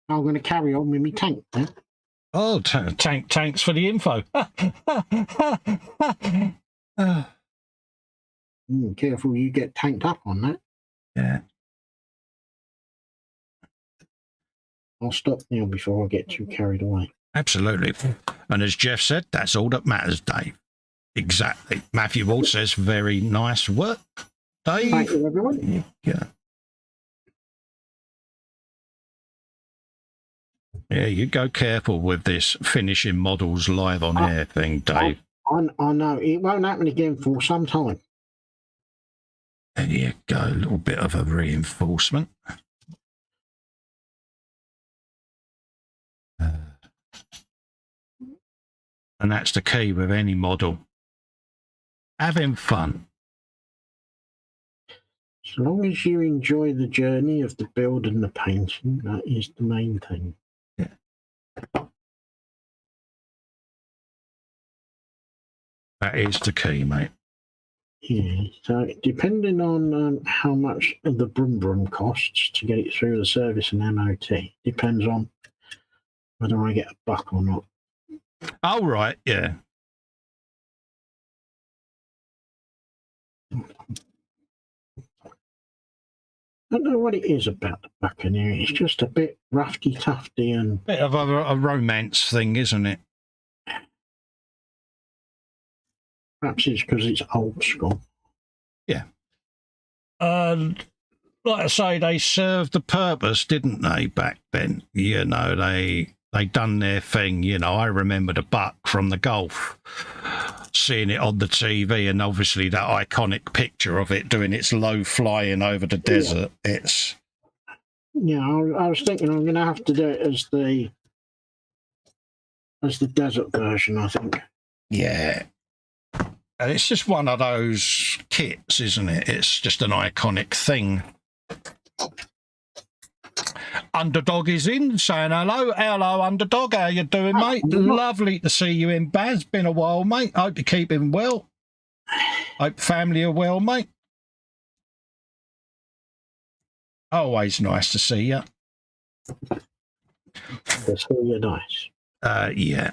I'm going to carry on with my tank then. Oh, thanks for the info. Careful, you get tanked up on that. Yeah. I'll stop now before I get too carried away. Absolutely. And as Jeff said, that's all that matters, Dave. Exactly. Matthew Ward says, very nice work, Dave. Thank you, everyone. Yeah. Yeah, you go careful with this finishing models live on air thing, Dave. I know. It won't happen again for some time. There you go. A little bit of a reinforcement. And that's the key with any model. Having fun. As long as you enjoy the journey of the build and the painting, that is the main thing. Yeah. That is the key, mate. Yeah, so depending on how much of the brum brum costs to get it through the service and MOT, depends on whether I get a buck or not. Oh, right, yeah. I don't know what it is about the Buccaneer. It's just a bit roughy tufty and Bit of a romance thing, isn't it? perhaps it's because it's old school. Yeah. Like I say, they served the purpose, didn't they, back then? You know, they done their thing. You know, I remember the buck from the Gulf, seeing it on the TV, and obviously that iconic picture of it doing its low flying over the desert. Yeah. It's... Yeah, I was thinking I'm going to have to do it as the desert version, I think. Yeah. And it's just one of those kits, isn't it? It's just an iconic thing. Underdog is in, saying hello. Hello, Underdog. How you doing, mate? Lovely to see you in, Baz. Been a while, mate. Hope you're keeping well. Hope family are well, mate. Always nice to see you. That's really nice. Yeah.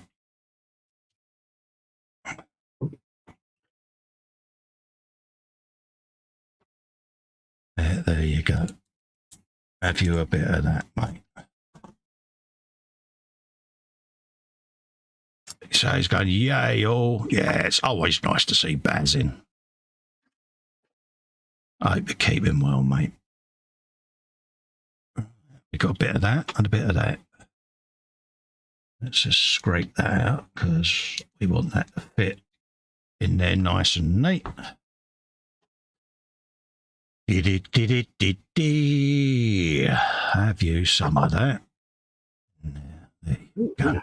There you go. Have you a bit of that, mate? So he's going, yay, all. Yeah, it's always nice to see Baz in. I hope you're keeping well, mate. You got a bit of that and a bit of that. Let's just scrape that out because we want that to fit in there nice and neat. Have you some of that? There you go.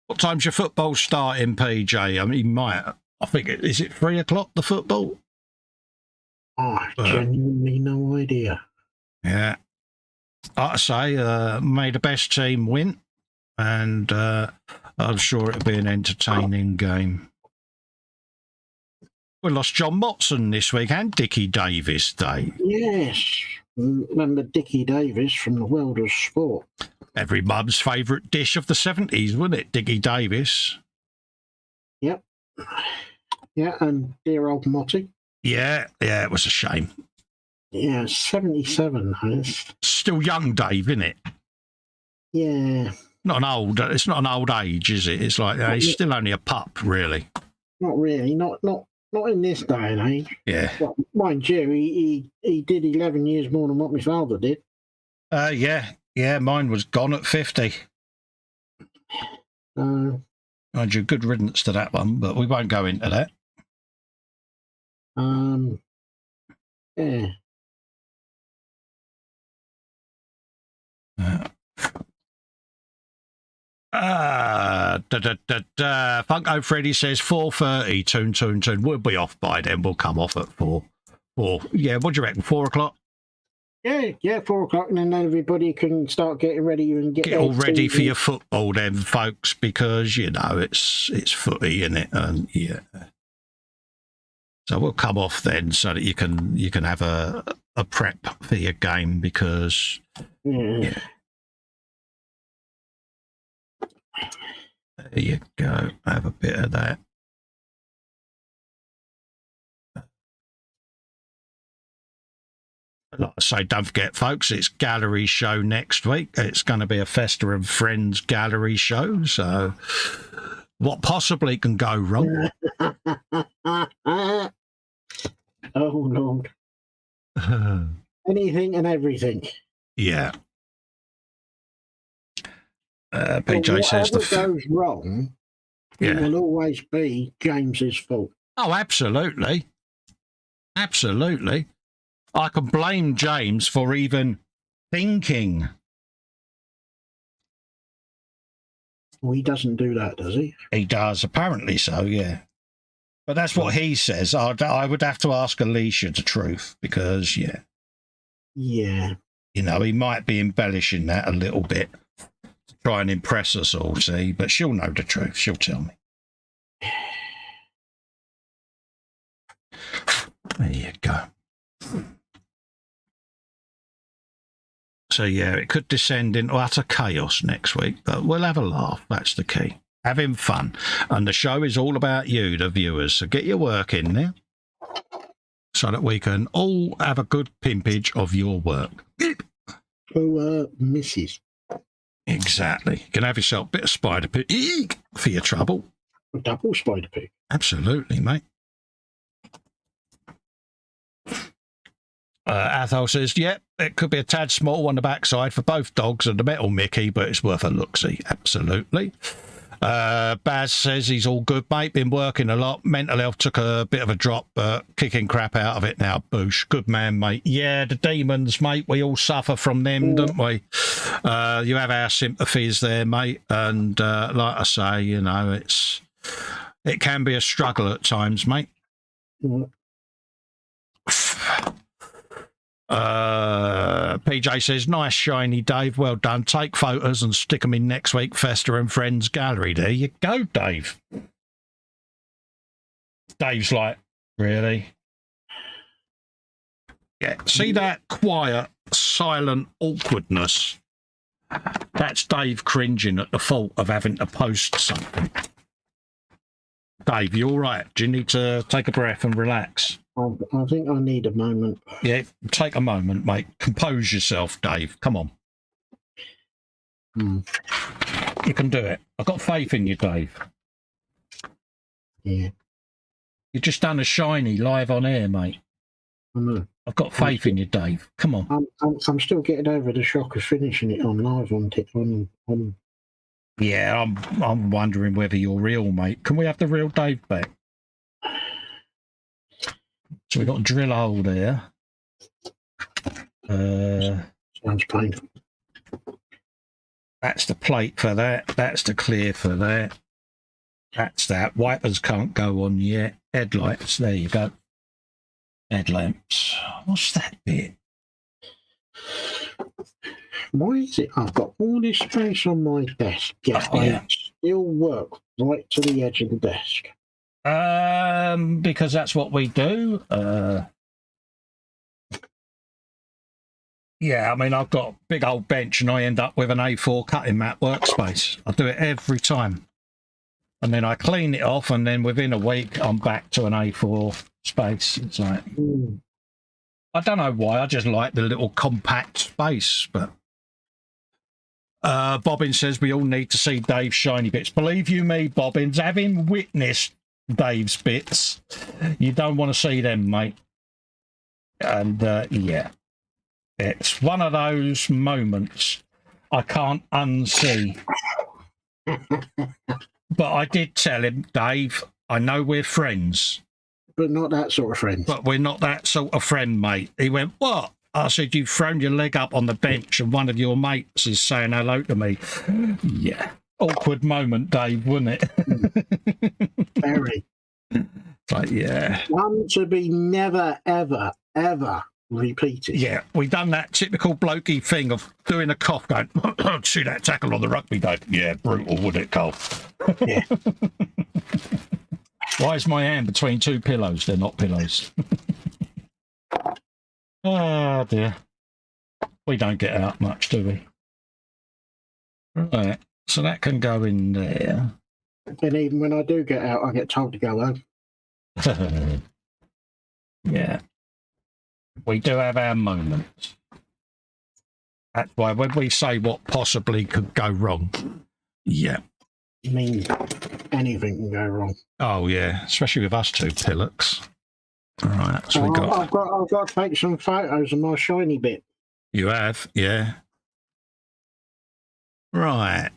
What time's your football starting, PJ? I mean, I think is it 3 o'clock, the football? Genuinely no idea. Yeah. Like I say, may the best team win, and I'm sure it'll be an entertaining game. We lost John Motson this week and Dickie Davis Day. Yes. Remember Dickie Davis from the world of sport. Every mum's favourite dish of the 70s, wasn't it, Dickie Davis? Yep. Yeah, and dear old Motty. Yeah, it was a shame. Yeah, 77. It's, Still young, Dave, isn't it? yeah. It's not an old age, is it? It's like he's still only a pup, really. Not really. Not in this day and age. Yeah. Well, mind you, he did 11 years more than what my father did. Yeah. Mine was gone at 50. Mind you, good riddance to that one, but we won't go into that. Yeah. Funko Freddy says 4:30. Tune. We'll be off by then. We'll come off at 4. Yeah, what do you reckon? 4 o'clock? Yeah, 4 o'clock, and then everybody can start getting ready and get all ready for your football, then, folks, because you know it's footy, isn't it? And yeah, so we'll come off then, so that you can have a prep for your game, because yeah. There you go. Have a bit of that. Like I say, don't forget, folks, it's gallery show next week. It's going to be a Festa and Friends gallery show. So what possibly can go wrong? Oh, Lord. Anything and everything. Yeah. PJ says whatever goes wrong, it will always be James's fault. Oh, absolutely. Absolutely. I can blame James for even thinking. Well, he doesn't do that, does he? He does, apparently so, yeah. But that's what he says. I would have to ask Alicia the truth, because, yeah. Yeah. You know, he might be embellishing that a little bit to try and impress us all, see? But she'll know the truth. She'll tell me. There you go. So, yeah, it could descend into utter chaos next week, but we'll have a laugh. That's the key. Having fun. And the show is all about you, the viewers. So get your work in there so that we can all have a good pimpage of your work. Oh, Mrs. Exactly. You can have yourself a bit of spider pig for your trouble. A double spider pig. Absolutely, mate. Athol says, it could be a tad small on the backside for both dogs and the metal Mickey, but it's worth a look-see. Absolutely. Baz says he's all good, mate. Been working a lot. Mental health took a bit of a drop, but kicking crap out of it now. Boosh. Good man, mate. Yeah, the demons, mate. We all suffer from them, don't we? You have our sympathies there, mate. And like I say, you know, it can be a struggle at times, mate. PJ says, nice shiny, Dave. Well done. Take photos and stick them in next week Festa and Friends gallery. There you go, Dave. Dave's like, really? Yeah. See that quiet, silent awkwardness? That's Dave cringing at the thought of having to post something. Dave, you all right? Do you need to take a breath and relax? I think I need a moment. Yeah, take a moment, mate. Compose yourself, Dave. Come on. You can do it. I've got faith in you, Dave. Yeah. You've just done a shiny live on air, mate. I know. I've got faith in you, Dave. Come on. I'm still getting over the shock of finishing it on live on. Yeah, I'm wondering whether you're real, mate. Can we have the real Dave back? So we've got a drill hole there. Sounds painful. That's the plate for that. That's the clear for that. That's that. Wipers can't go on yet. Headlights. There you go. Headlamps. What's that bit? Why is it I've got all this space on my desk, yet I still work right to the edge of the desk? Because that's what we do. Yeah, I mean, I've got a big old bench and I end up with an A4 cutting mat workspace. I do it every time. And then I clean it off, and then within a week, I'm back to an A4 space. It's like, I don't know why. I just like the little compact space. But Bobbin says we all need to see Dave's shiny bits. Believe you me, Bobbins, having witnessed Dave's bits, you don't want to see them, mate. And yeah, it's one of those moments I can't unsee. But I did tell him, Dave, I know we're friends. But not that sort of friend. But we're not that sort of friend, mate. He went, what? I said, you've thrown your leg up on the bench and one of your mates is saying hello to me. Yeah. Awkward moment, Dave, wasn't it? Very. But yeah. One to be never, ever, ever repeated. Yeah, we done that typical blokey thing of doing a cough, going, see that tackle on the rugby, Dave? Yeah, brutal, would it, Cole? Yeah. Why is my hand between two pillows? They're not pillows. Oh, dear. We don't get out much, do we? Right, so that can go in there. And even when I do get out, I get told to go home. Yeah. We do have our moments. That's why when we say what possibly could go wrong, yeah. I mean, anything can go wrong. Oh, yeah, especially with us two pillocks. All right, so I've got to take some photos of my shiny bit. You have, yeah. Right,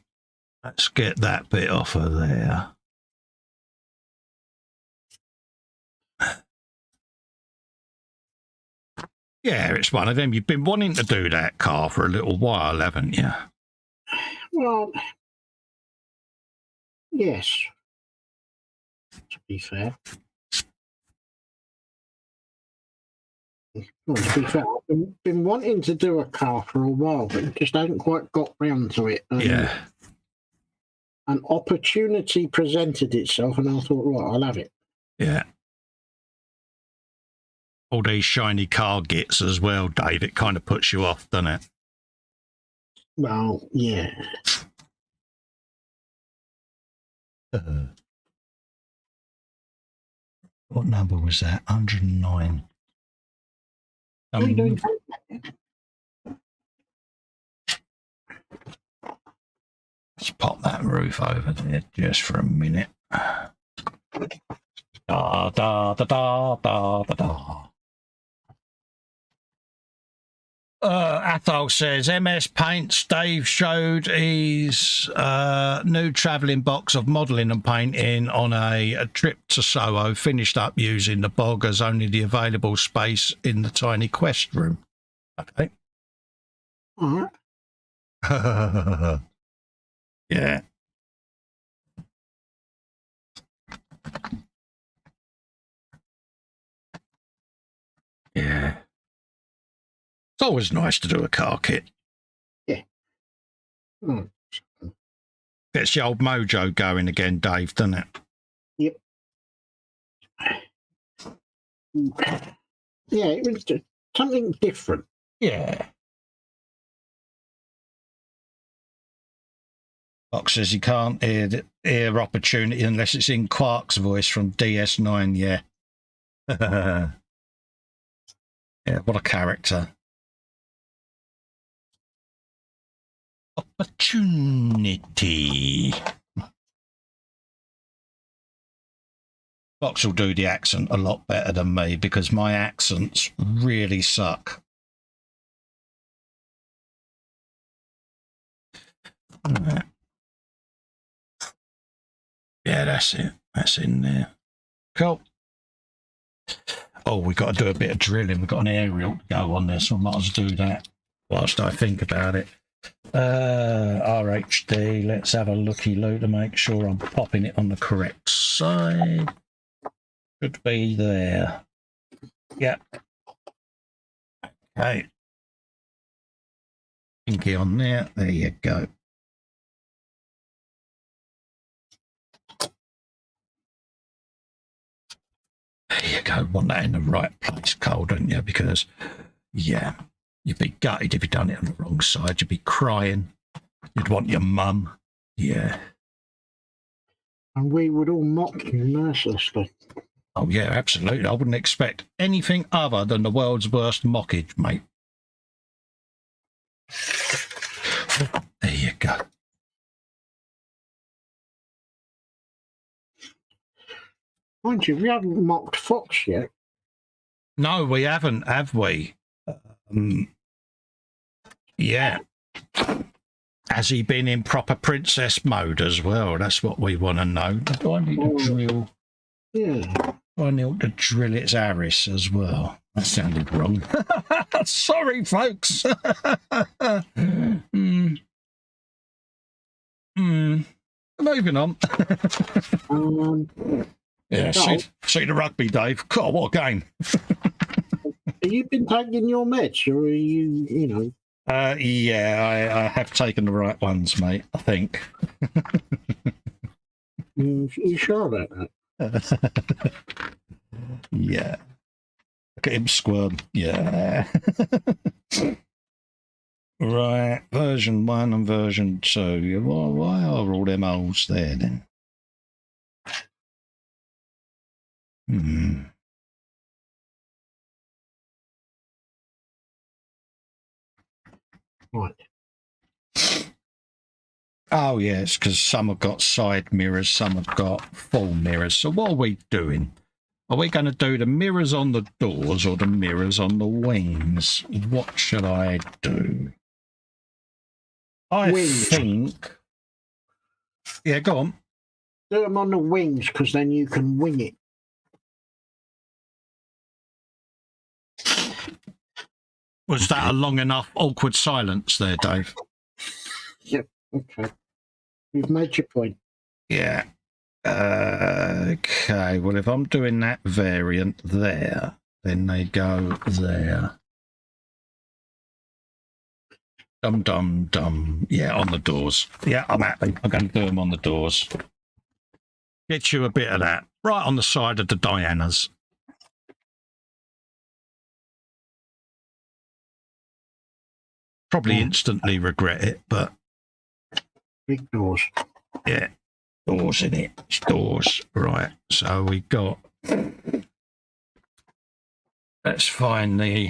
let's get that bit off of there. Yeah, it's one of them. You've been wanting to do that car for a little while, haven't you? Well, yes. To be fair. Well, to be fair, I've been wanting to do a car for a while, but just hadn't quite got round to it. Yeah. An opportunity presented itself, and I thought, right, I'll have it. Yeah. All these shiny car gits as well, Dave. It kind of puts you off, doesn't it? Well, yeah. What number was that? 109. Let's pop that roof over there just for a minute. Da da da da da da da. Athol says, MS Paints, Dave showed his new travelling box of modelling and painting on a trip to Soho, finished up using the bog as only the available space in the tiny quest room. Okay. All right. Yeah. Yeah. It's always nice to do a car kit. Yeah. Mm. Gets the old mojo going again, Dave, doesn't it? Yep. Yeah, it was something different. Yeah. Fox says he can't hear opportunity unless it's in Quark's voice from DS9, yeah. Yeah, what a character. Opportunity. Fox will do the accent a lot better than me because my accents really suck. Right. Yeah, that's it. That's in there. Cool. Oh, we've got to do a bit of drilling. We've got an aerial to go on there, so I might as well do that whilst I think about it. RHD, let's have a looky-loo to make sure I'm popping it on the correct side. Should be there. Yep. Okay. Pinky on there. There you go. There you go. Want that in the right place, Cole, don't you? Because, yeah, you'd be gutted if you'd done it on the wrong side. You'd be crying. You'd want your mum. Yeah. And we would all mock you mercilessly. Oh, yeah, absolutely. I wouldn't expect anything other than the world's worst mockage, mate. There you go. Mind you, we haven't mocked Fox yet. No, we haven't, have we? Yeah. Has he been in proper princess mode as well? That's what we want to know. Do I need to drill? Yeah. I need to drill its Aris as well. That sounded wrong. Sorry, folks. Moving on. Yeah, see the rugby, Dave. God, what a game. Have you been taking your meds, or are you know? Yeah, I have taken the right ones, mate, I think. You sure about that? Yeah. Look at him squirm. Yeah. Right, version 1 and version 2. Why are all them holes there then? Right. Oh, yes, because some have got side mirrors, some have got full mirrors. So what are we doing? Are we going to do the mirrors on the doors or the mirrors on the wings? What should I do? I think... Yeah, go on. Do them on the wings, because then you can wing it. Was that a long enough awkward silence there, Dave? Yep. Okay. You've made your point. Yeah. Okay. Well, if I'm doing that variant there, then they go there. Dum, dum, dum. Yeah, on the doors. Yeah, I'm happy. I'm going to do them on the doors. Get you a bit of that. Right on the side of the Dianas. Probably instantly regret it, but... Big doors. Yeah. Doors in it. It's doors. Right. So we got... Let's find the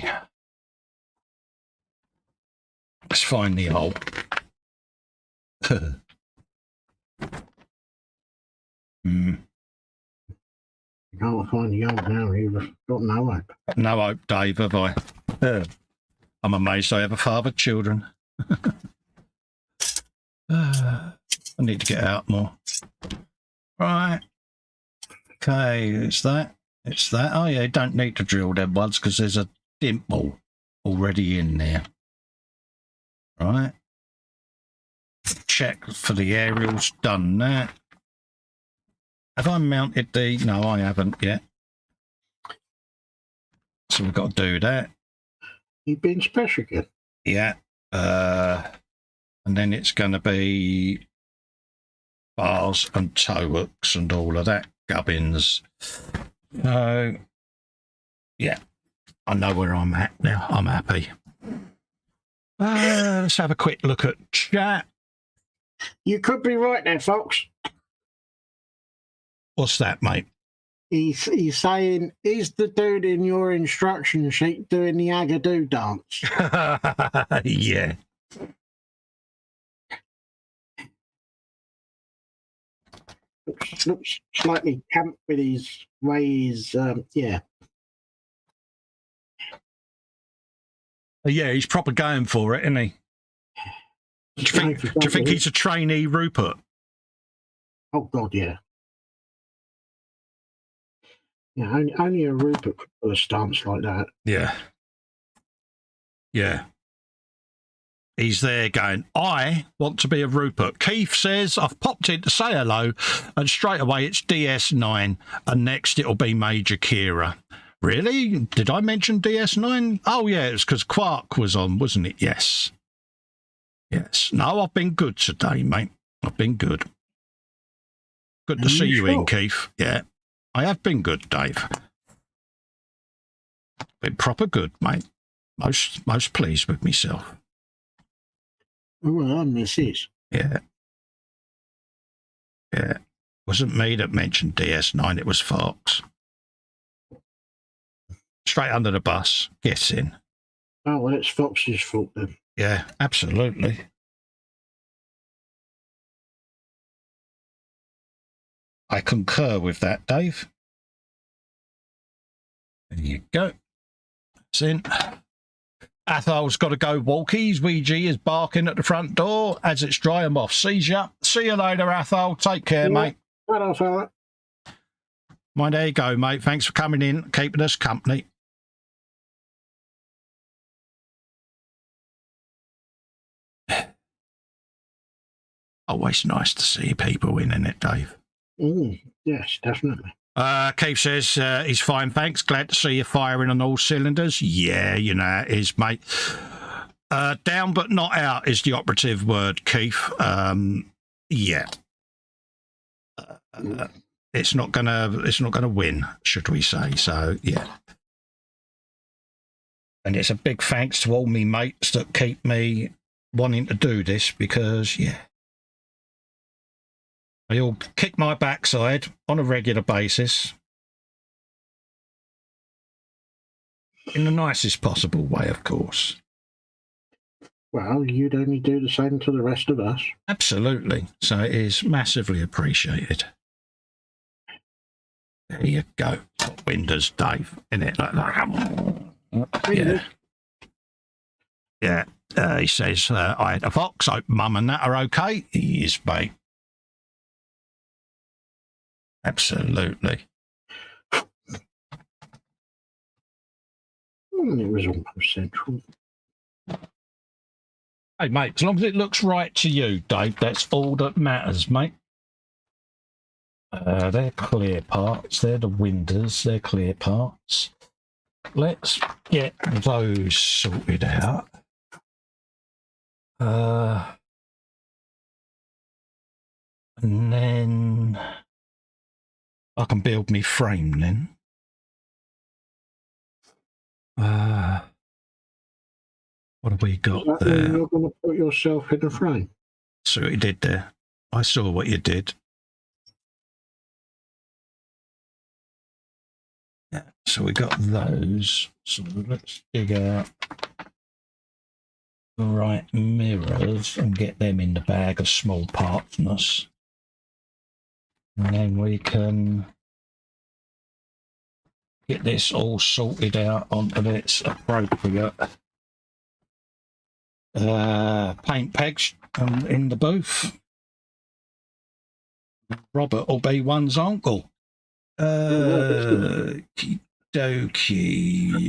hole. You can't find the hole now. You've got no hope. No hope, Dave, have I? I'm amazed I ever fathered children. I need to get out more. Right. Okay, it's that. It's that. Oh, yeah, you don't need to drill them ones because there's a dimple already in there. Right. Check for the aerials. Done that. Have I mounted the... No, I haven't yet. So we've got to do that. You've been special again. Yeah. And then it's going to be bars and toe hooks and all of that gubbins. So, yeah, I know where I'm at now. I'm happy. Let's have a quick look at chat. You could be right there, folks. What's that, mate? He's saying, is the dude in your instruction sheet doing the Agadoo dance? Yeah. Looks slightly camp with his ways. Yeah. Yeah, he's proper going for it, isn't he? Do you think he's a trainee Rupert? Oh, God, yeah. Yeah, only a Rupert could do a stance like that. Yeah. Yeah. He's there going, I want to be a Rupert. Keith says, I've popped in to say hello, and straight away it's DS9, and next it'll be Major Kira. Really? Did I mention DS9? Oh, yeah, it's because Quark was on, wasn't it? Yes. Yes. No, I've been good today, mate. I've been good. Good to see you in, Keith. Yeah. I have been good, Dave. Been proper good, mate. Most pleased with myself. Well, this is. Yeah. Yeah. Wasn't me that mentioned DS9, it was Fox. Straight under the bus. Get in. Oh, well, it's Fox's fault then. Yeah, absolutely. I concur with that, Dave. There you go. It's in. Athol's got to go walkies. Ouija is barking at the front door as it's dry him off. Sees ya. See you later, Athol. Take care, mate. Hello, fella. Well, there you go, mate. Thanks for coming in, keeping us company. Always nice to see people in, isn't it, Dave? Yes, definitely. Keith says he's fine, thanks. Glad to see you firing on all cylinders. Yeah, you know it is, mate. Down but not out is the operative word, Keith. Yeah. It's not gonna win, should we say? So yeah. And it's a big thanks to all me mates that keep me wanting to do this because yeah. They all kick my backside on a regular basis in the nicest possible way, of course. Well, you'd only do the same to the rest of us. Absolutely. So it is massively appreciated. There you go. Top windows, Dave. In it like that. Yeah. Yeah. He says, I had a fox. Hope Mum and that are okay. He is, mate. Absolutely. It was almost central. Hey, mate, as long as it looks right to you, Dave, that's all that matters, mate. They're clear parts. They're the windows. They're clear parts. Let's get those sorted out. And then I can build me frame then. What have we got there? You're going to put yourself in a frame. See what you did there. I saw what you did. Yeah, so we got those. So let's dig out the right mirrors and get them in the bag of small partners. And then we can get this all sorted out onto its appropriate paint pegs in the booth. Robert will be one's uncle. Dokie,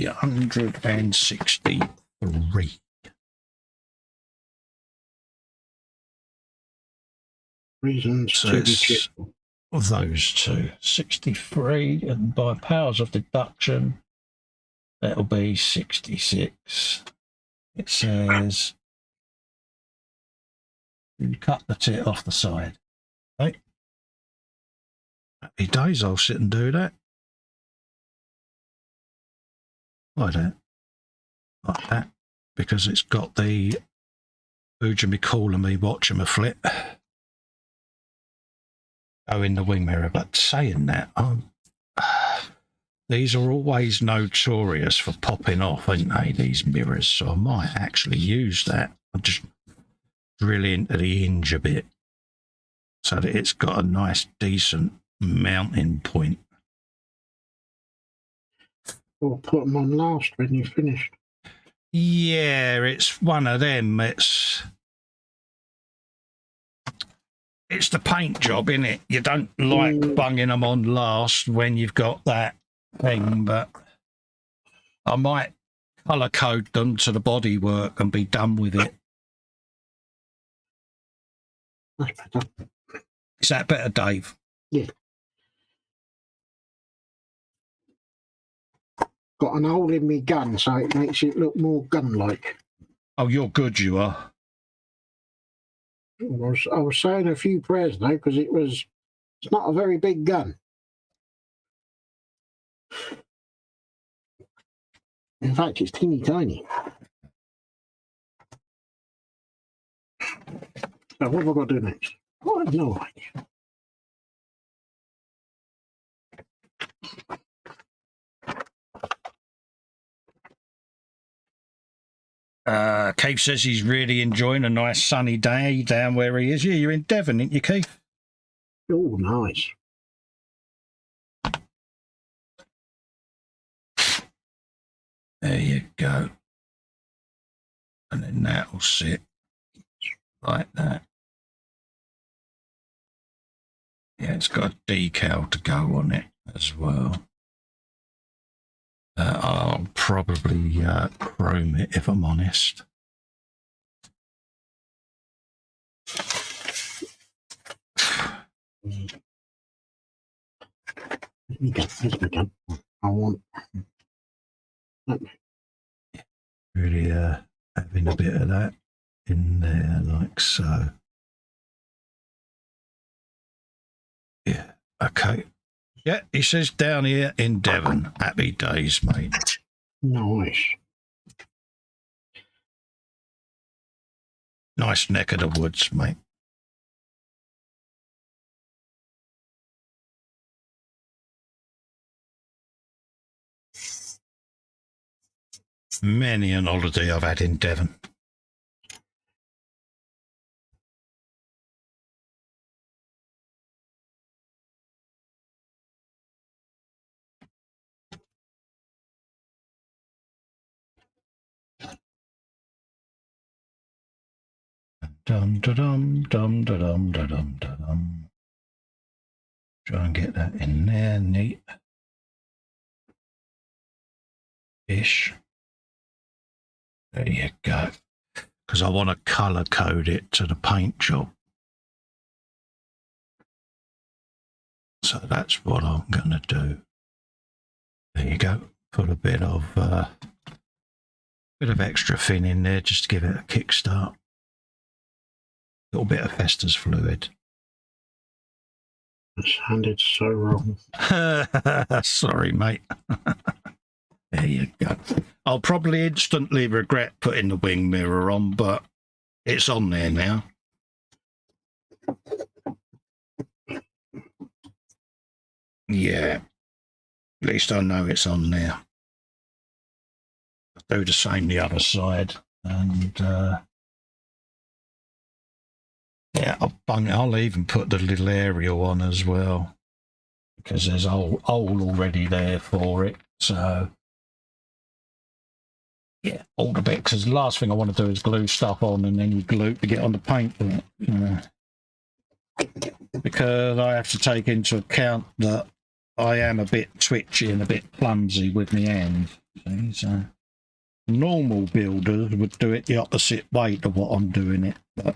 163. Reasons So to be cheerful. those two, 63, and by powers of deduction, that'll be 66. It says, you cut the tit off the side. Right? Happy days, I'll sit and do that. Like that. Like that. Because it's got the Booja me calling me, watching me flip. Oh, in the wing mirror. But saying that, these are always notorious for popping off, aren't they, these mirrors? So I might actually use that. I'll just drill into the hinge a bit so that it's got a nice, decent mounting point. Or put them on last when you finished. Yeah, it's one of them. It's the paint job, innit? You don't like bunging them on last when you've got that thing, but I might colour code them to the bodywork and be done with it. That's better. Is that better, Dave? Yeah. Got an hole in me gun, so it makes it look more gun-like. Oh, you're good, you are. I was saying a few prayers though, because it's not a very big gun. In fact, it's teeny tiny. So what have I got to do next? I have no idea. Keith says he's really enjoying a nice sunny day down where he is. Yeah, you're in Devon, aren't you, Keith? Oh, nice. There you go. And then that'll sit like that. Yeah, it's got a decal to go on it as well. I'll probably chrome it if I'm honest. There we go. There's my gun. I want. Really having a bit of that in there like so. Yeah, okay. Yeah, he says down here in Devon. Happy days, mate. Nice. Nice neck of the woods, mate. Many an holiday I've had in Devon. Dum da dum dum da dum da dum da dum. Try and get that in there, neat. Ish. There you go. Because I want to colour code it to the paint job. So that's what I'm going to do. There you go. Put a bit of extra fin in there just to give it a kickstart. Little bit of Festa's fluid. That sounded so wrong. Sorry, mate. There you go. I'll probably instantly regret putting the wing mirror on, but it's on there now. Yeah. At least I know it's on there. I'll do the same the other side. And yeah, I'll even put the little aerial on as well. Because there's a hole already there for it. So yeah, all the bits. Because the last thing I want to do is glue stuff on and then you glue to get on the paint. Because I have to take into account that I am a bit twitchy and a bit clumsy with my hand. See? So normal builders would do it the opposite way to what I'm doing it, but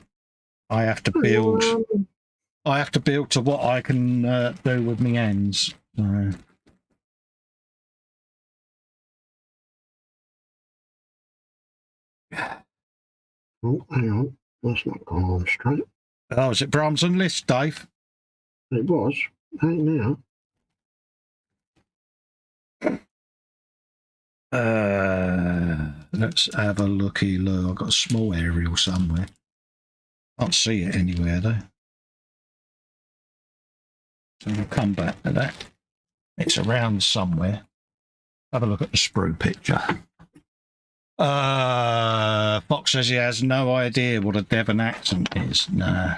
I have to build. I have to build to what I can do with my hands. So. Oh, hang on. That's not going on straight. Oh, is it Bramson list, Dave? It was. Ain't now. Let's have a looky look. I've got a small aerial somewhere. Can't see it anywhere though. So we'll come back to that. It's around somewhere. Have a look at the sprue picture. Fox says he has no idea what a Devon accent is. Nah.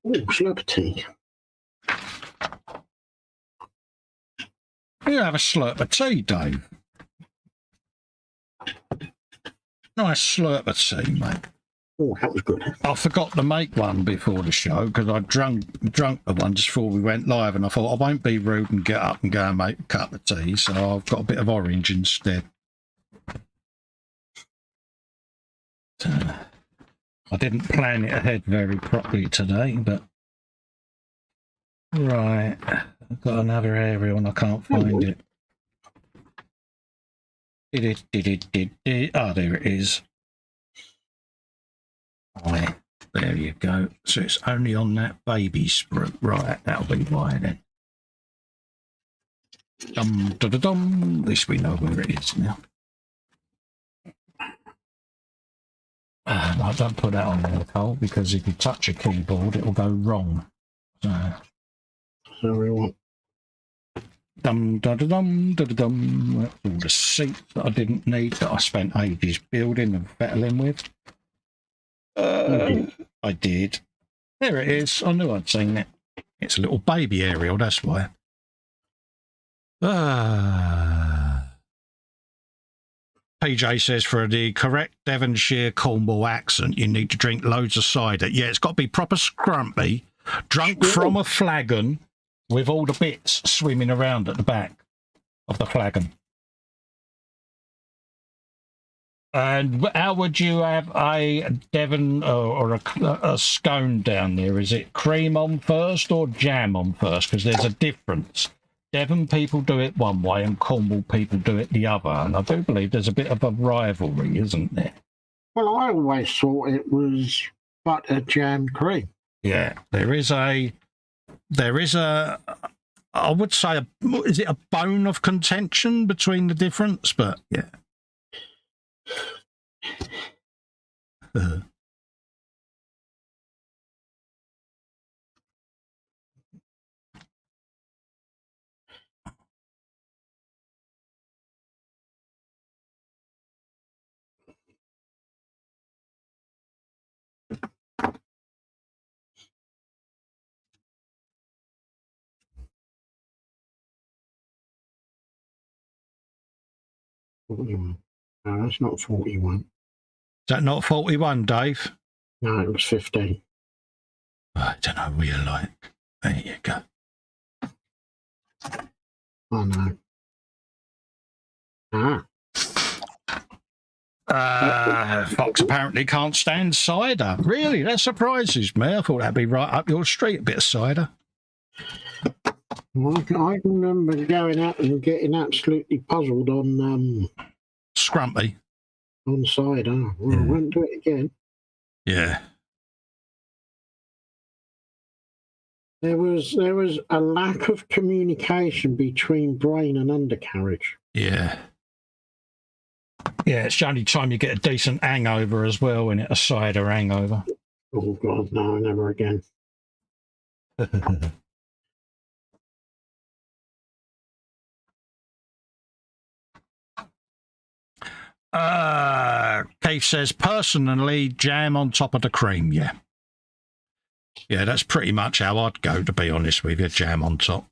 Oh, slurp of tea. You have a slurp of tea, Dave. Nice slurp of tea, mate. Oh, that was good. I forgot to make one before the show because I drunk the one just before we went live, and I thought I won't be rude and get up and go and make a cup of tea, so I've got a bit of orange instead. I didn't plan it ahead very properly today, but right, I've got another aerial and I can't find it. Ah, there it is. Right, there you go. So it's only on that baby sprue. Right, that'll be why then. Dum da da dum. At least we know where it is now. I don't put that on there, Cole, because if you touch a keyboard, it will go wrong. So we want. Dum dum dum dum dum. That's all the seats that I didn't need that I spent ages building and fettling with. I did. There it is. I knew I'd seen it. It's a little baby aerial, that's why. PJ says for the correct Devonshire Cornwall accent, you need to drink loads of cider. Yeah, it's got to be proper scrumpy, drunk from a flagon with all the bits swimming around at the back of the flagon. And how would you have a Devon or a scone down there? Is it cream on first or jam on first? Because there's a difference. Devon people do it one way and Cornwall people do it the other. And I do believe there's a bit of a rivalry, isn't there? Well, I always thought it was butter, jam, cream. Yeah, there is a, I would say, is it a bone of contention between the difference? But yeah. No, that's not 41. Is that not 41, Dave? No, it was 15. I don't know what you like. There you go. Oh, no. Fox apparently can't stand cider. Really? That surprises me. I thought that'd be right up your street, a bit of cider. Well, I can remember going out and getting absolutely puzzled on Scrumpy. On cider. Well, I won't do it again. Yeah. There was a lack of communication between brain and undercarriage. Yeah. Yeah, it's the only time you get a decent hangover as well, isn't it? A cider hangover. Oh, God, no, never again. Keith says, personally, jam on top of the cream, yeah. Yeah, that's pretty much how I'd go, to be honest with you, jam on top.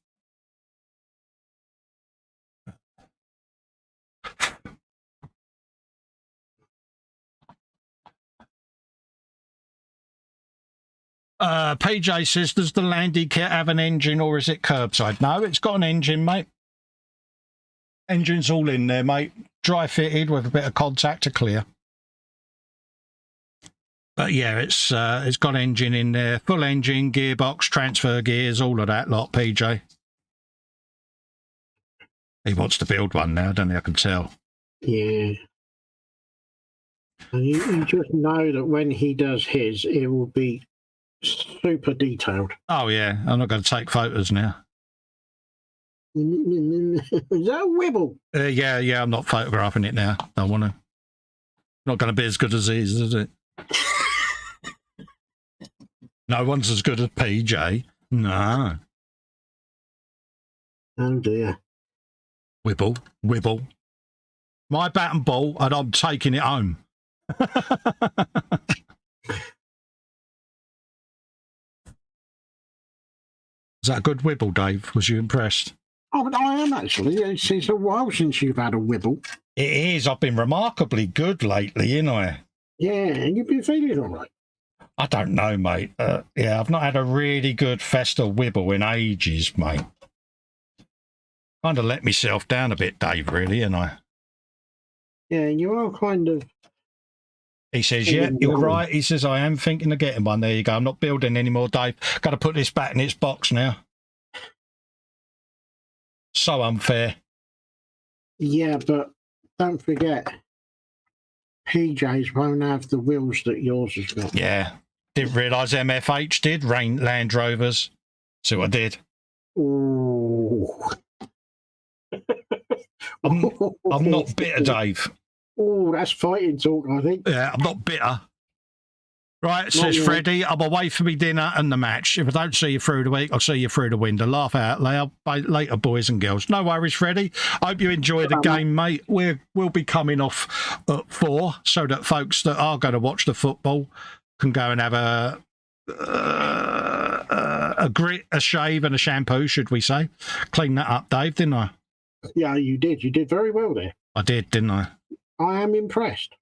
PJ says, does the Landy kit have an engine or is it curbside? No, it's got an engine, mate. Engine's all in there, mate. Dry fitted with a bit of contactor clear. But yeah, it's got engine in there, full engine, gearbox, transfer gears, all of that lot, PJ. He wants to build one now, doesn't he? I can tell. Yeah. And you just know that when he does his, it will be super detailed. Oh, yeah. I'm not going to take photos now. Is that a wibble? Yeah, I'm not photographing it now. Don't want to. Not going to be as good as his, is it? No one's as good as PJ. No. Oh, dear. Wibble. My bat and ball, and I'm taking it home. Is that a good wibble, Dave? Was you impressed? Oh, but I am actually. It's a while since you've had a wibble. It is. I've been remarkably good lately, ain't I? Yeah, and you've been feeling all right. I don't know, mate. Yeah, I've not had a really good Festa wibble in ages, mate. Kind of let myself down a bit, Dave, really, ain't I? Yeah, you are kind of... He says, yeah, you're right. He says, I am thinking of getting one. There you go. I'm not building anymore, Dave. Got to put this back in its box now. So unfair. Yeah, but don't forget, PJs won't have the wheels that yours has got. Yeah. Didn't realise MFH did. Land Rovers. See what I did. Oh. I'm not bitter, Dave. Oh, that's fighting talk, I think. Yeah, I'm not bitter. Right, says yet. Freddie, I'm away for me dinner and the match. If I don't see you through the week, I'll see you through the window. Laugh out loud. Later, boys and girls. No worries, Freddie. Hope you enjoy the game, mate. We'll be coming off at 4 so that folks that are going to watch the football can go and have a grit, a shave and a shampoo, should we say. Clean that up, Dave, didn't I? Yeah, you did. You did very well there. I did, didn't I? I am impressed.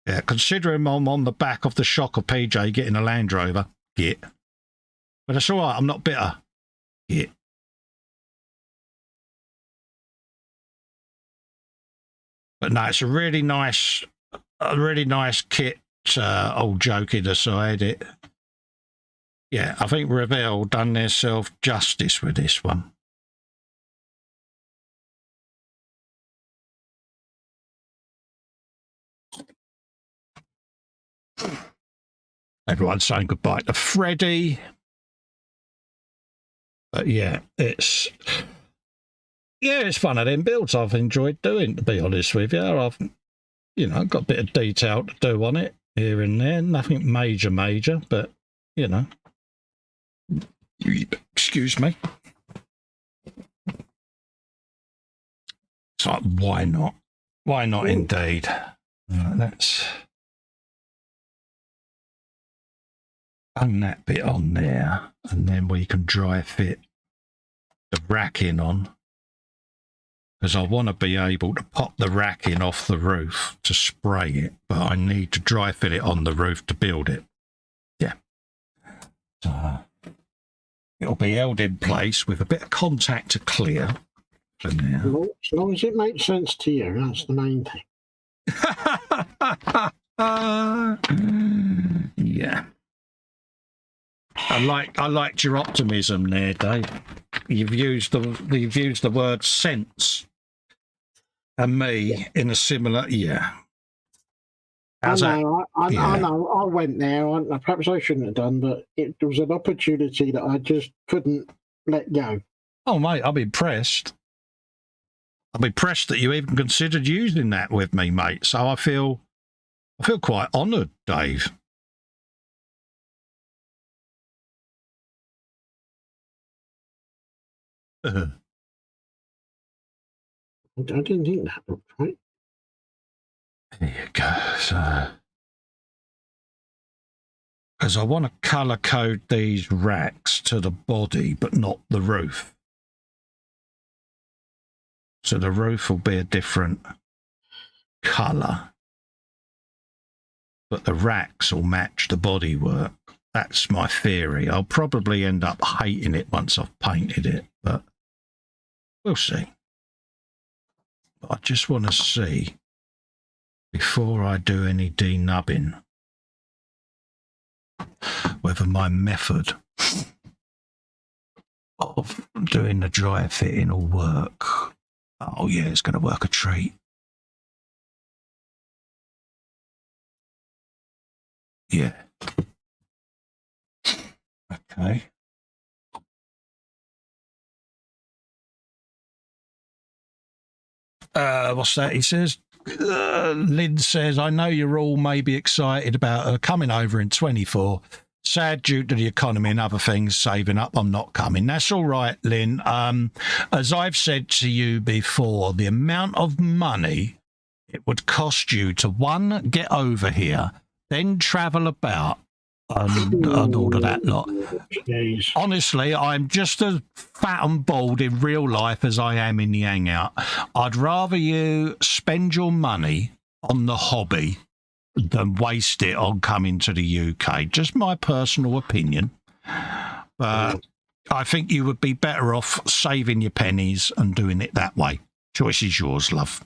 Yeah, considering I'm on the back of the shock of PJ getting a Land Rover, git. But it's all right, I'm not bitter. Git. But no, it's a really nice kit, all joking aside. Yeah, I think Revell done themselves justice with this one. Everyone's saying goodbye to Freddie. But yeah, it's one of them builds I've enjoyed doing, to be honest with you. I've, got a bit of detail to do on it here and there. Nothing major, but, excuse me. It's like, why not? Why not indeed? Let's hang that bit on there, and then we can dry fit the racking on, because I want to be able to pop the racking off the roof to spray it, but I need to dry fit it on the roof to build it. Yeah. So it'll be held in place with a bit of contact to clear for now. Well, as long as it makes sense to you, that's the main thing. Yeah. I liked your optimism there, Dave. You've used the word sense, and me in a similar, yeah. I know. I went there. Perhaps I shouldn't have done, but it was an opportunity that I just couldn't let go. Oh, mate, I'm impressed. I'm impressed that you even considered using that with me, mate. So I feel quite honoured, Dave. I didn't think that looked right. There you go. So, because I want to colour code these racks to the body, but not the roof. So the roof will be a different colour, but the racks will match the bodywork. That's my theory. I'll probably end up hating it once I've painted it, but we'll see. But I just want to see, before I do any denubbing, whether my method of doing the dry fitting will work. Oh yeah, it's going to work a treat. Yeah. Okay. What's that? He says, Lynn says, I know you're all maybe excited about coming over in 24. Sad due to the economy and other things saving up, I'm not coming. That's all right, Lynn. As I've said to you before, the amount of money it would cost you to, one, get over here, then travel about, and all of that lot. Jeez. Honestly, I'm just as fat and bald in real life as I am in the hangout. I'd rather you spend your money on the hobby than waste it on coming to the UK. Just my personal opinion. But I think you would be better off saving your pennies and doing it that way. Choice is yours, love.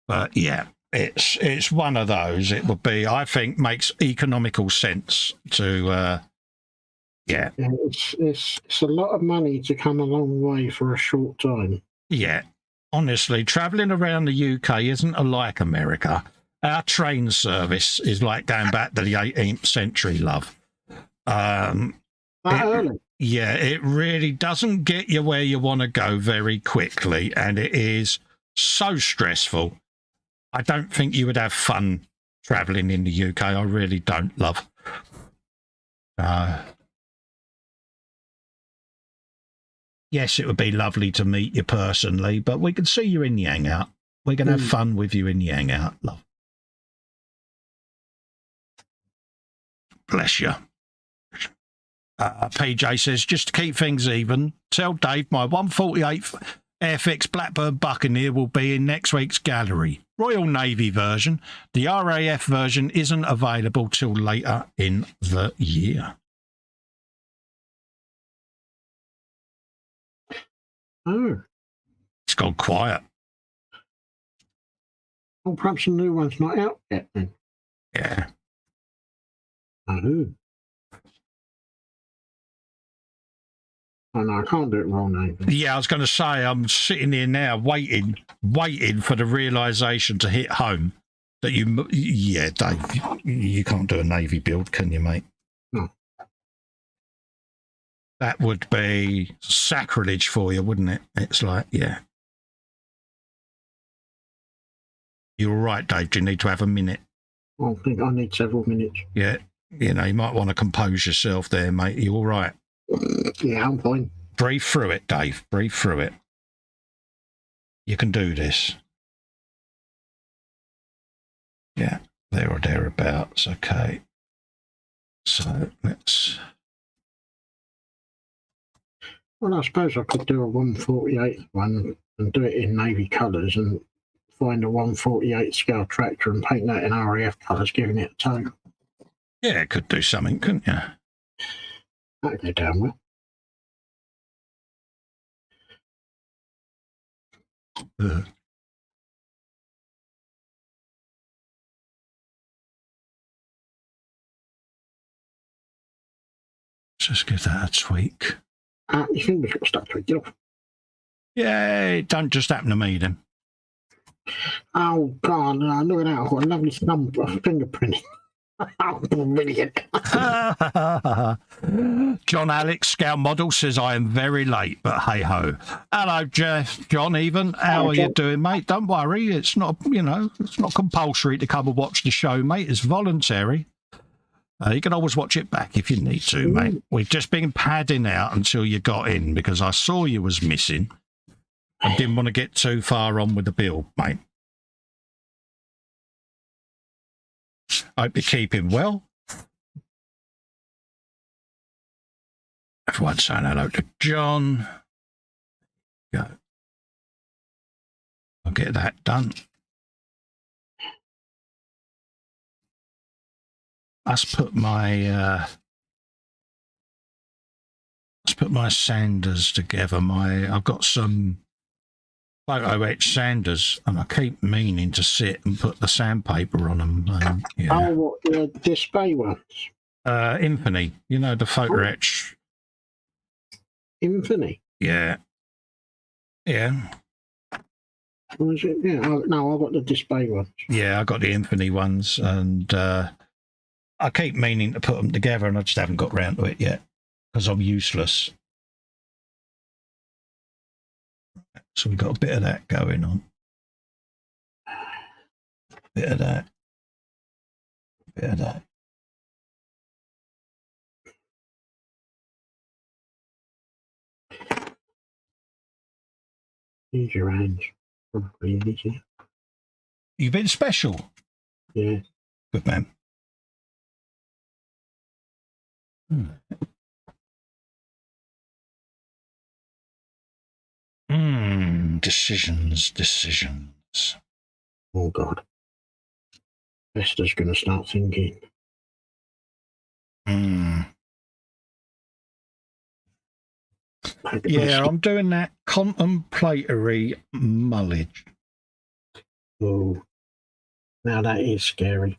But yeah. It's one of those. It would be, I think, makes economical sense to, yeah. It's a lot of money to come a long way for a short time. Yeah. Honestly, travelling around the UK isn't like America. Our train service is like going back to the 18th century, love. Early. Yeah, it really doesn't get you where you want to go very quickly, and it is so stressful. I don't think you would have fun travelling in the UK. I really don't love. Yes, it would be lovely to meet you personally, but we can see you in the hangout. We're going to have fun with you in the hangout, love. Bless you. PJ says, just to keep things even, tell Dave my 148th Airfix Blackburn Buccaneer will be in next week's gallery. Royal Navy version. The RAF version isn't available till later in the year. Oh. It's gone quiet. Well, perhaps the new one's not out yet then. Yeah. Oh. Oh, no, I can't do it wrong, Nathan. Yeah, I was going to say, I'm sitting here now waiting for the realisation to hit home that yeah, Dave, you can't do a Navy build, can you, mate? No. That would be sacrilege for you, wouldn't it? It's like, yeah. You're right, Dave. Do you need to have a minute? I think I need several minutes. Yeah. You know, you might want to compose yourself there, mate. You all right? Yeah, I'm fine. Breathe through it, Dave. Breathe through it. You can do this. Yeah, there or thereabouts. Okay. So let's... Well, I suppose I could do a 148 one and do it in Navy colours and find a 148 scale tractor and paint that in RAF colours, giving it a tone. Yeah, could do something, couldn't you? That'd go down well. Just give that a tweak. Your fingers got stuck to it. Get off. Yeah, it don't just happen to me then. Oh, God, look at that. I've got a lovely thumb fingerprint. Oh, brilliant. John Alex, Scout Model, says I am very late, but hey ho. Hello, John. Even how are you doing, mate? Don't worry, it's not it's not compulsory to come and watch the show, mate. It's voluntary. You can always watch it back if you need to, mate. We've just been padding out until you got in because I saw you was missing. I didn't want to get too far on with the build, mate. Hope you're keeping well. Everyone saying hello to John. Go. I'll get that done. Let's put my sanders together. I've got some photo etch sanders, and I keep meaning to sit and put the sandpaper on them. Yeah. Oh, what, the display ones? Infinity, the photo etch. Infinity? Yeah. Yeah. Was it? Yeah. No, I've got the display ones. Yeah, I got the Infinity ones, and I keep meaning to put them together, and I just haven't got round to it yet because I'm useless. So we've got a bit of that going on. Bit of that. Bit of that. Use your hands. Probably easy. You've been special. Yeah. Good man. Decisions. Oh, God. Festa's going to start thinking. Yeah, I'm doing that contemplatory mullage. Oh, now that is scary.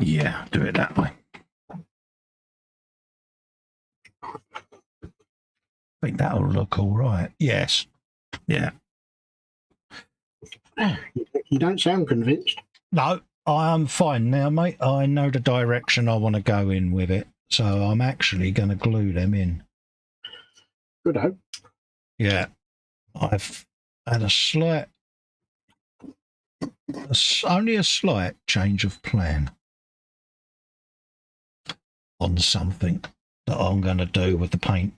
Yeah, do it that way. I think that'll look all right. Yes. Yeah. You don't sound convinced. No, I'm fine now, mate. I know the direction I want to go in with it, so I'm actually going to glue them in. Good hope. Yeah, I've had only a slight change of plan on something that I'm going to do with the paint.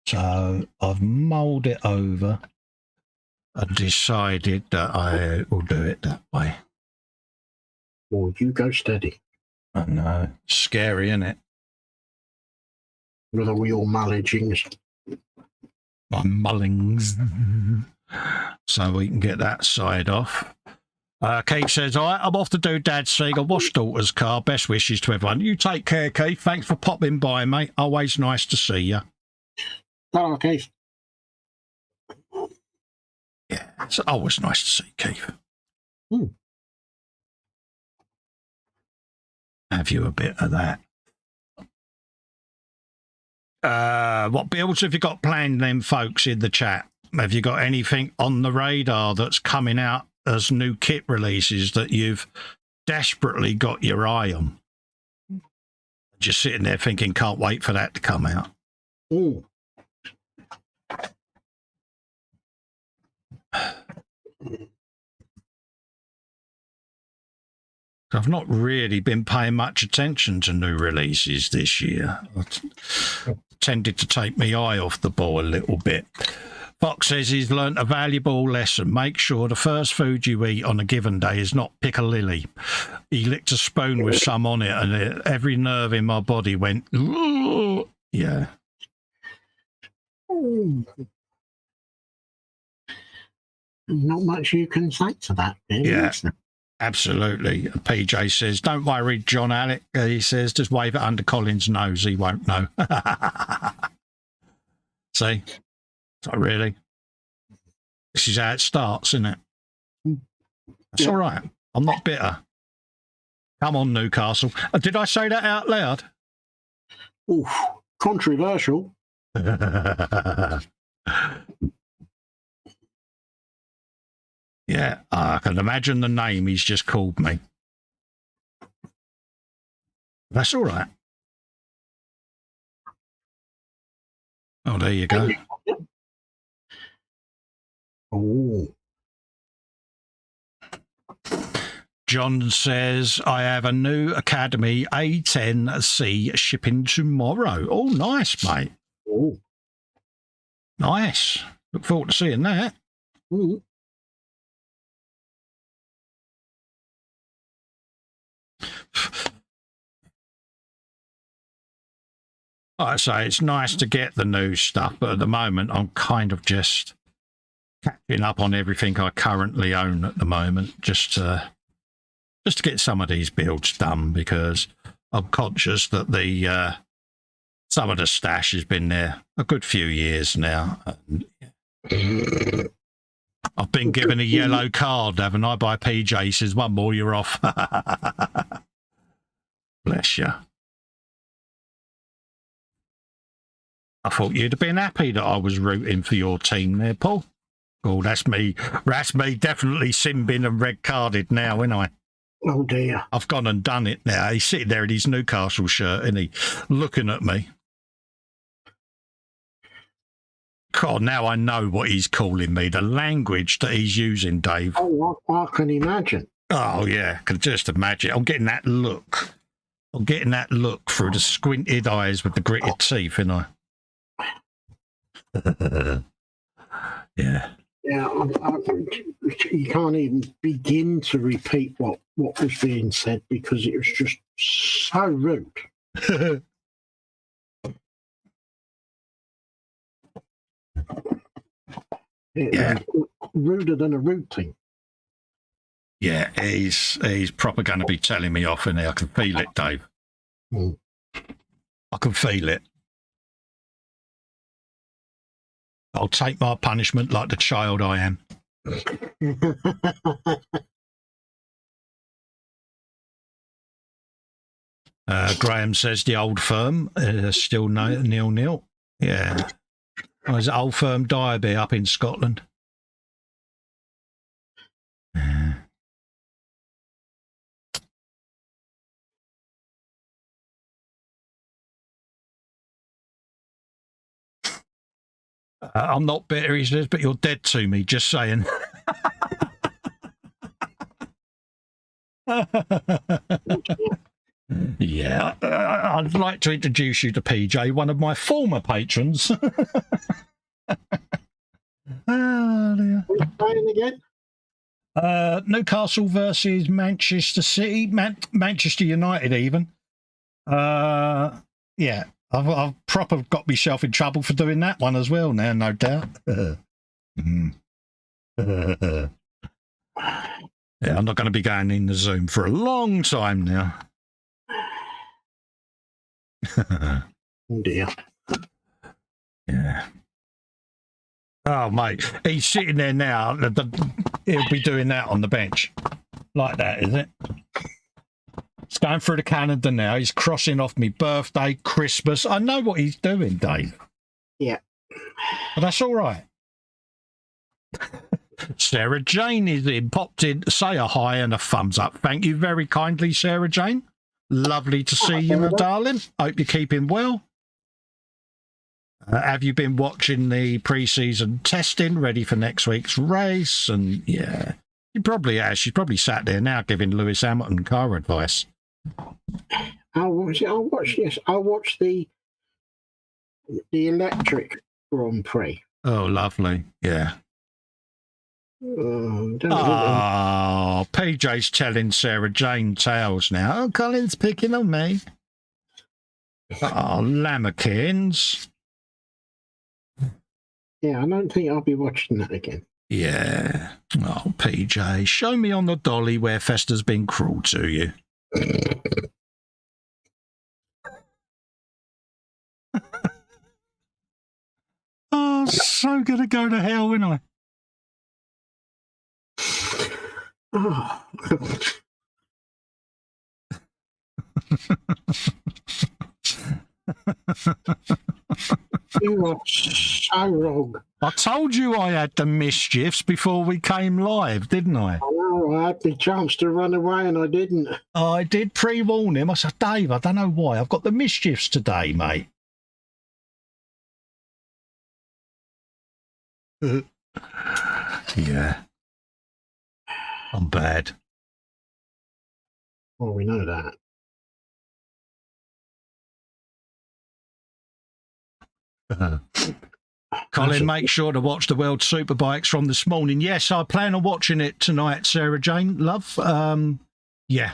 So I've mulled it over and decided that I will do it that way. Well, you go steady. I know, scary, isn't it? With all your mullagings. My mullings. So we can get that side off. Keith says, all right, I'm off to do Dad's thing. I wash daughter's car. Best wishes to everyone. You take care, Keith. Thanks for popping by, mate. Always nice to see you. Hello, Keith. Yeah, it's always nice to see Keith. Have you a bit of that? What builds have you got planned then, folks, in the chat? Have you got anything on the radar that's coming out as new kit releases that you've desperately got your eye on? Just sitting there thinking, can't wait for that to come out. Ooh. I've not really been paying much attention to new releases this year. I tended to take my eye off the ball a little bit. Fox says he's learnt a valuable lesson. Make sure the first food you eat on a given day is not piccalilli. He licked a spoon with some on it, and every nerve in my body went, ooh. Yeah. Ooh. Not much you can say to that, really, Yeah. is there? Absolutely. PJ says, don't worry, John Alec. He says, just wave it under Colin's nose. He won't know. See? Not really. This is how it starts, isn't it? It's all right. I'm not bitter. Come on, Newcastle. Did I say that out loud? Oof. Controversial. Yeah, I can imagine the name he's just called me. That's all right. Oh, there you go. Oh. John says, I have a new Academy A10C shipping tomorrow. Oh, nice, mate. Oh. Nice. Look forward to seeing that. Ooh. Like I say, it's nice to get the new stuff, but at the moment, I'm kind of just catching up on everything I currently own at the moment, just to get some of these builds done, because I'm conscious that the some of the stash has been there a good few years now. And I've been given a yellow card, haven't I, by PJ. He says, one more, you're off. Bless you. I thought you'd have been happy that I was rooting for your team there, Paul. Oh, that's me. That's me definitely sin-bin and red-carded now, ain't I? Oh, dear. I've gone and done it now. He's sitting there in his Newcastle shirt, and he looking at me. God, now I know what he's calling me, the language that he's using, Dave. Oh, I can imagine. Oh, yeah, I can just imagine. I'm getting that look. I'm getting that look through the squinted eyes with the gritted teeth, ain't I? Yeah. Yeah, you can't even begin to repeat what was being said, because it was just so rude. Yeah. Ruder than a rude thing. Yeah, he's proper going to be telling me off in there. I can feel it, Dave. Mm. I can feel it. I'll take my punishment like the child I am. Graham says the old firm is still 0-0. Yeah. Oh, there's an old firm Derby up in Scotland. I'm not bitter, he says, but you're dead to me, just saying. Yeah, I'd like to introduce you to PJ, one of my former patrons. Oh, dear. Who's playing again? Newcastle versus Manchester City, Manchester United, even. Yeah, I've proper got myself in trouble for doing that one as well now, no doubt. Yeah, I'm not going to be going in the Zoom for a long time now. Oh dear. Yeah. Oh, mate, he's sitting there now. He'll be doing that on the bench. Like that, is it? He's going through the calendar now. He's crossing off me birthday, Christmas. I know what he's doing, Dave. Yeah. But that's all right. Sarah Jane is in, popped in. Say a hi and a thumbs up. Thank you very kindly, Sarah Jane. Lovely to see you, my darling. Hope you're keeping well. Have you been watching the pre-season testing, ready for next week's race? And yeah, she probably has. She's probably sat there now giving Lewis Hamilton car advice. I watched the electric Grand Prix. Oh, lovely. Yeah. Oh, PJ's telling Sarah Jane tales now. Oh, Colin's picking on me. Oh, Lammerkins. Yeah, I don't think I'll be watching that again. Yeah. Oh, PJ, show me on the dolly where Festa's been cruel to you. Oh, so gonna go to hell, ain't I? Oh, God. You are so wrong. I told you I had the mischiefs before we came live, didn't I? I know, I had the chance to run away and I didn't. I did pre-warn him. I said, Dave, I don't know why. I've got the mischiefs today, mate. Yeah. I'm bad. Well, we know that. Colin, make sure to watch the World Superbikes from this morning. Yes, I plan on watching it tonight, Sarah Jane. Love. Yeah.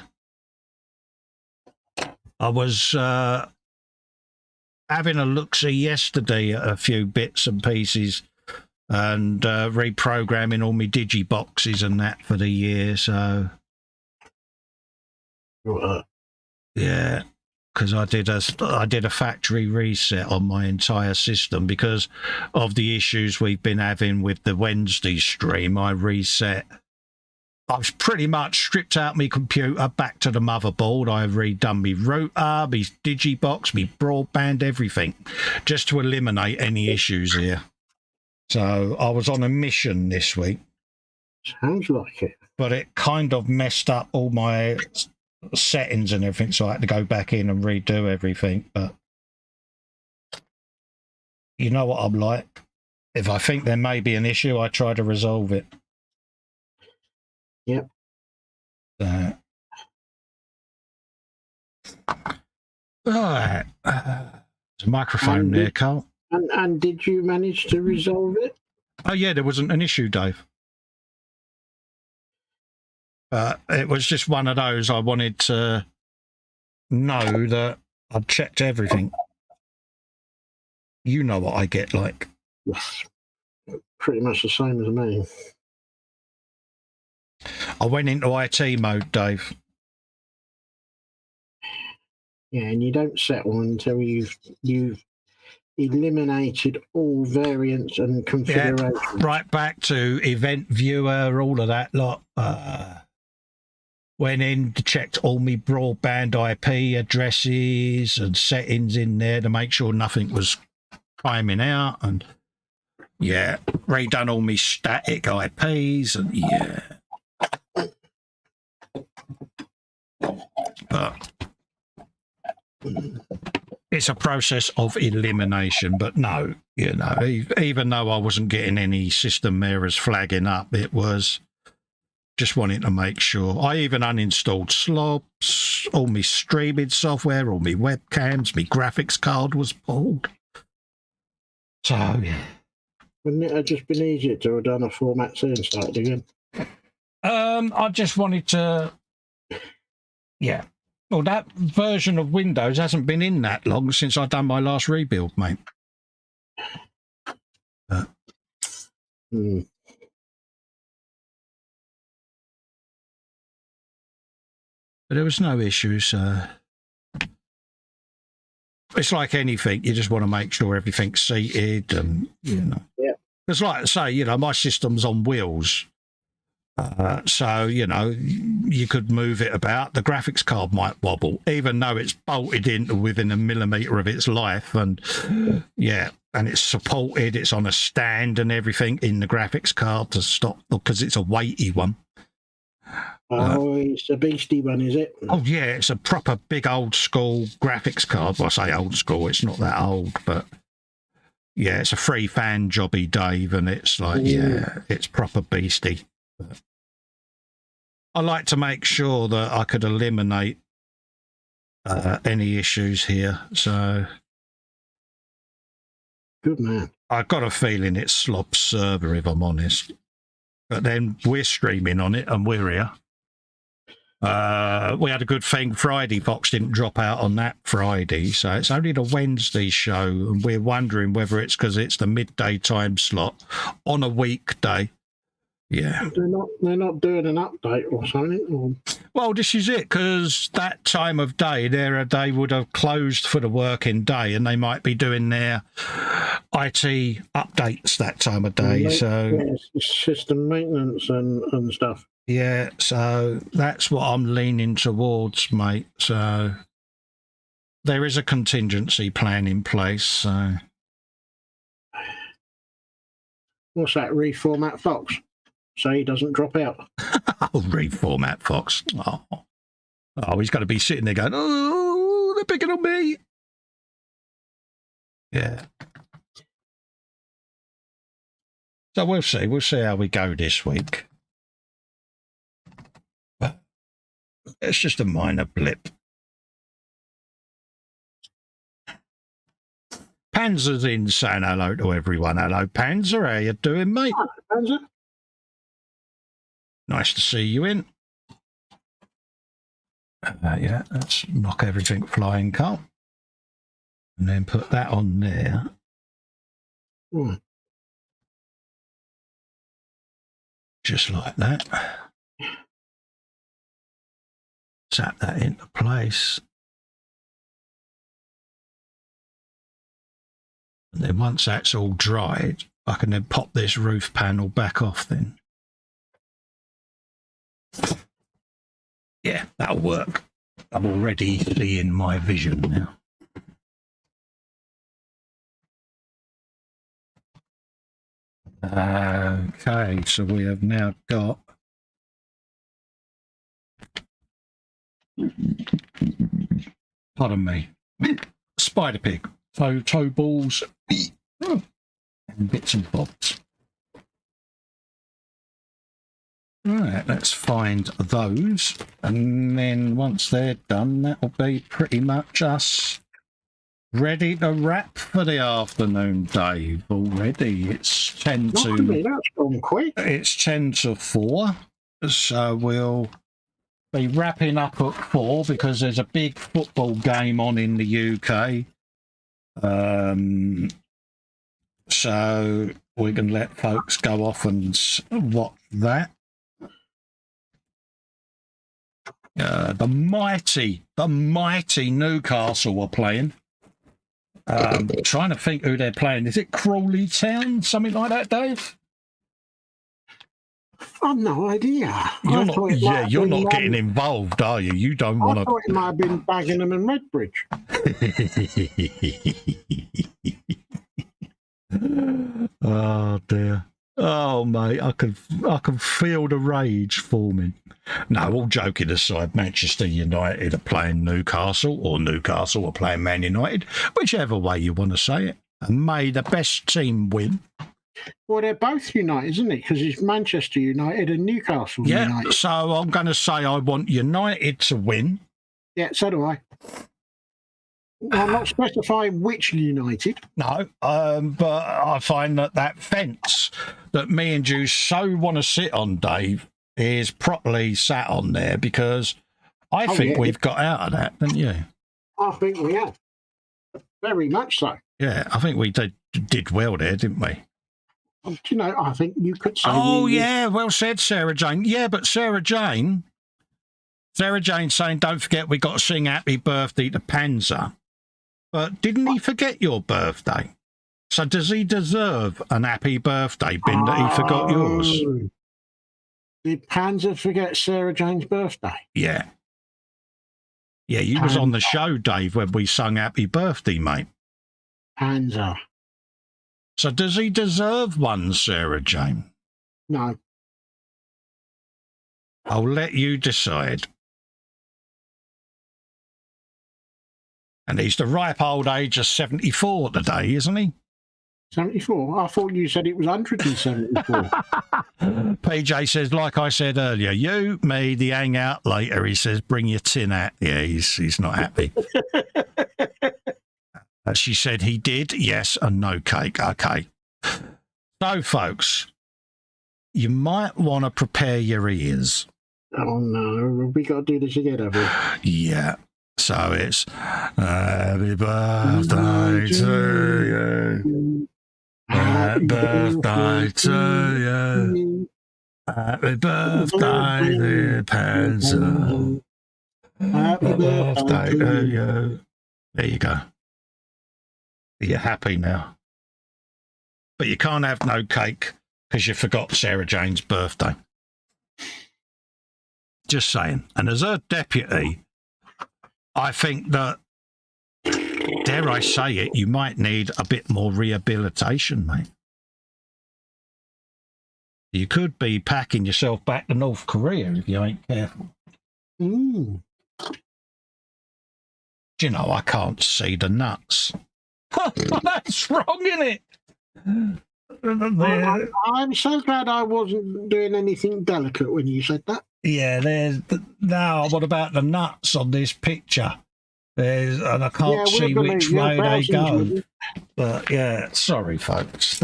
I was having a look-see yesterday at a few bits and pieces and reprogramming all my digiboxes and that for the year. So, yeah. Because I did a factory reset on my entire system because of the issues we've been having with the Wednesday stream. I reset. I've pretty much stripped out my computer back to the motherboard. I've redone my router, my digibox, my broadband, everything, just to eliminate any issues here. So I was on a mission this week. Sounds like it. But it kind of messed up all my settings and everything, so I had to go back in and redo everything. But you know what I'm like. If I think there may be an issue, I try to resolve it. Yep. All right. There's a microphone there, Carl. And did you manage to resolve it? Oh, yeah, there wasn't an issue, Dave. It was just one of those. I wanted to know that I'd checked everything. You know what I get like. Yes. Pretty much the same as me. I went into IT mode, Dave. Yeah, and you don't settle until you've eliminated all variants and configurations. Yeah, right back to event viewer, all of that lot. Went in, checked all my broadband IP addresses and settings in there to make sure nothing was timing out. And yeah, redone all my static IPs and yeah. But it's a process of elimination. But no, you know, even though I wasn't getting any system errors flagging up, it was just wanting to make sure. I even uninstalled slobs, all my streaming software, all my webcams, my graphics card was pulled. So, yeah. Wouldn't it have just been easier to have done a format C and started again? I just wanted to, yeah. Well, that version of Windows hasn't been in that long since I've done my last rebuild, mate. But there was no issues. It's like anything. You just want to make sure everything's seated and, you know. Yeah. It's like I say, you know, my system's on wheels. So, you know, you could move it about. The graphics card might wobble, even though it's bolted into within a millimetre of its life. And, yeah, and it's supported. It's on a stand and everything in the graphics card to stop, because it's a weighty one. Oh, it's a beastie one, is it? Oh, yeah, it's a proper big old school graphics card. Well, I say old school, it's not that old, but yeah, it's a free fan jobby, Dave, and it's like, yeah, it's proper beastie. But I like to make sure that I could eliminate any issues here, so. Good man. I've got a feeling it's Slob's server, if I'm honest. But then we're streaming on it and we're here. We had a good thing Friday. Fox didn't drop out on that Friday, so it's only the Wednesday show, and we're wondering whether it's because it's the midday time slot on a weekday. Yeah, they're not doing an update or something. Or... Well, this is it, because that time of day, they would have closed for the working day, and they might be doing their IT updates that time of day. So system maintenance and stuff. Yeah, so that's what I'm leaning towards, mate. So there is a contingency plan in place. So what's that? Reformat Fox, so he doesn't drop out. Oh, reformat Fox. Oh, he's got to be sitting there going, "Oh, they're picking on me." Yeah. So we'll see. We'll see how we go this week. It's just a minor blip. Panzer's in saying hello to everyone. Hello, Panzer. How you doing, mate? Hi, Panzer. Nice to see you in. Yeah, let's knock everything flying, Carl. And then put that on there. Just like that. Sat that into place. And then once that's all dried, I can then pop this roof panel back off then. Yeah, that'll work. I'm already seeing my vision now. Okay, so we have now got pardon me, spider pig, toe balls, and bits and bobs. Right, let's find those, and then once they're done, that'll be pretty much us ready to wrap for the afternoon, Dave. Already, it's 10 to. That's gone quick. It's 10 to 4, so we'll be wrapping up at 4 because there's a big football game on in the UK. So we can let folks go off and watch that. The mighty Newcastle are playing. Trying to think who they're playing. Is it Crawley Town? Something like that, Dave? I've no idea. You're not getting involved, are you? You don't want to. I thought it might have been Baginham and Redbridge. Oh dear. Oh, mate, I can feel the rage forming. No, all joking aside, Manchester United are playing Newcastle, or Newcastle are playing Man United, whichever way you want to say it. And may the best team win. Well, they're both United, isn't it? Because it's Manchester United and Newcastle United. So I'm going to say I want United to win. Yeah, so do I. Well, I'm not specifying which United. No, but I find that fence that me and you so want to sit on, Dave, is properly sat on there because I think we've got out of that, don't you? I think we have. Very much so. Yeah, I think we did well there, didn't we? Do you know, I think you could say... Oh, yeah, well said, Sarah Jane. Yeah, but Sarah Jane saying, don't forget we got to sing Happy Birthday to Panzer. But didn't he forget your birthday? So does he deserve an happy birthday bin that he forgot yours? Did Panzer forget Sarah Jane's birthday? Yeah. Yeah, you was on the show, Dave, when we sung Happy Birthday, mate. Panzer. So does he deserve one, Sarah Jane? No. I'll let you decide. And he's the ripe old age of 74 today, isn't he? 74? I thought you said it was 174. PJ says, like I said earlier, you, me, the hangout later. He says, bring your tin out. Yeah, he's not happy. She said he did, yes, and no cake. Okay. So, folks, you might want to prepare your ears. Oh, no. We got to do this again, have we? Yeah. So it's happy birthday to you. Happy birthday to you. Happy birthday, dear Panzer. Happy birthday to you. There you go. You're happy now. But you can't have no cake because you forgot Sarah Jane's birthday. Just saying. And as her deputy, I think that, dare I say it, you might need a bit more rehabilitation, mate. You could be packing yourself back to North Korea if you ain't careful. Mm. Do you know, I can't see the nuts. That's wrong, isn't it? I'm so glad I wasn't doing anything delicate when you said that. Yeah, now what about the nuts on this picture? And I can't see which way they go. But yeah, sorry, folks.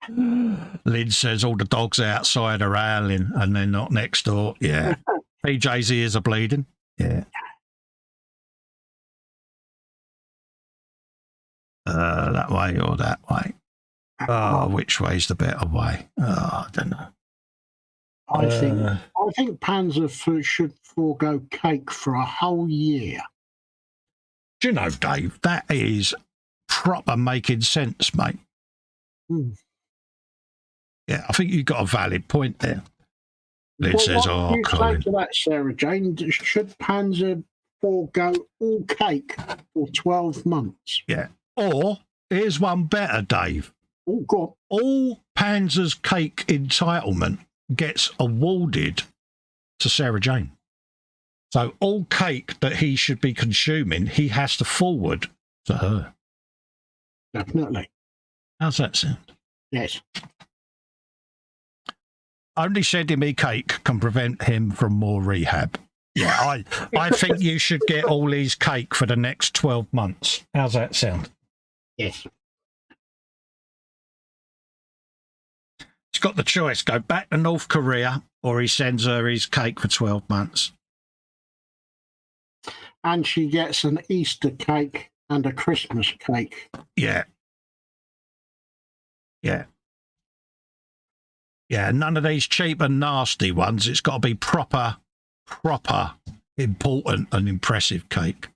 Lynn says all the dogs outside are howling and they're not next door. Yeah. PJ's ears are bleeding. Yeah. That way or that way? Oh, which way's the better way? Oh, I don't know. I think Panzer should forego cake for a whole year. Do you know, Dave, that is proper making sense, mate. Mm. Yeah, I think you've got a valid point there. Lynn says, what do you Colin. say to that, Sarah Jane? Should Panzer forego all cake for 12 months? Yeah. Or, here's one better, Dave. Oh, God. All Panzer's cake entitlement gets awarded to Sarah Jane. So all cake that he should be consuming, he has to forward to her. Definitely. How's that sound? Yes. Only sending me cake can prevent him from more rehab. Yeah, I think you should get all his cake for the next 12 months. How's that sound? Yes. He's got the choice, go back to North Korea or he sends her his cake for 12 months. And she gets an Easter cake and a Christmas cake. Yeah. Yeah. Yeah, none of these cheap and nasty ones. It's got to be proper, important and impressive cake.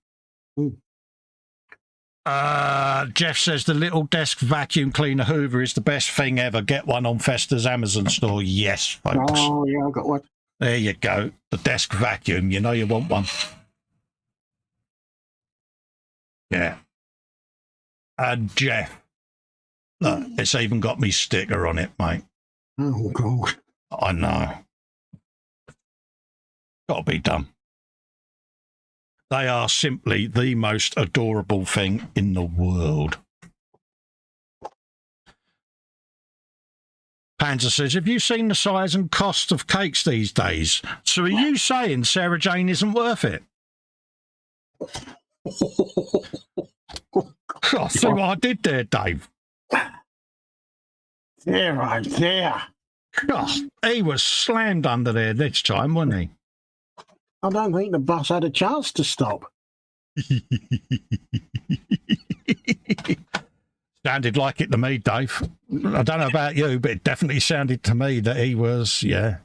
Mm. Jeff says the little desk vacuum cleaner Hoover is the best thing ever. Get one on Festa's Amazon store. Yes, folks. Oh, yeah, I've got one. There you go. The desk vacuum. You know you want one. Yeah. And Jeff, Look, it's even got me sticker on it, mate. Oh, God. I know. Got to be done. They are simply the most adorable thing in the world. Panzer says, have you seen the size and cost of cakes these days? So are you saying Sarah Jane isn't worth it? Oh, see what I did there, Dave? There, right there. Oh, he was slammed under there this time, wasn't he? I don't think the bus had a chance to stop. Sounded like it to me, Dave. I don't know about you, but it definitely sounded to me that he was, yeah.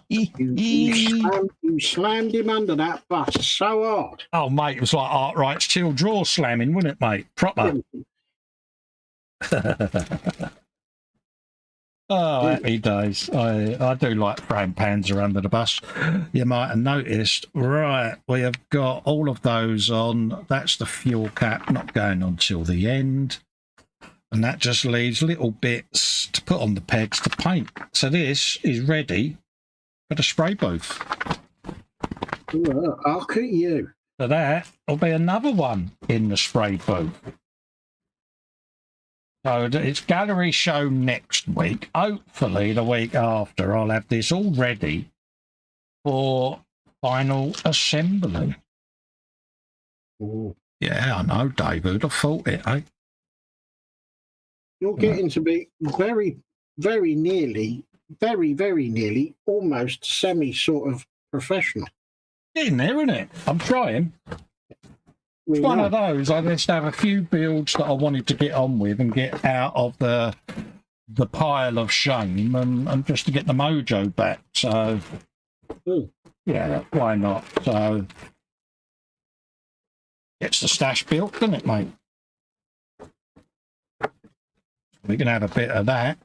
You slammed him under that bus so hard. Oh, mate, it was like Arkwright's chill draw slamming, wasn't it, mate? Proper. Oh, happy days. I do like throwing Panzer under the bus. You might have noticed. Right, we have got all of those on. That's the fuel cap, not going on till the end. And that just leaves little bits to put on the pegs to paint. So this is ready for the spray booth. Look at you. So that will be another one in the spray booth. So it's gallery show next week. Hopefully the week after I'll have this all ready for final assembly. Ooh. Yeah, I know, Dave. Who'd have thought it, eh? You're getting to be very, very nearly, almost semi sort of professional. Getting there, isn't it? I'm trying. It's one of those. I just have a few builds that I wanted to get on with and get out of the pile of shame and just to get the mojo back. So, yeah, why not? So, gets the stash built, doesn't it, mate? We can have a bit of that.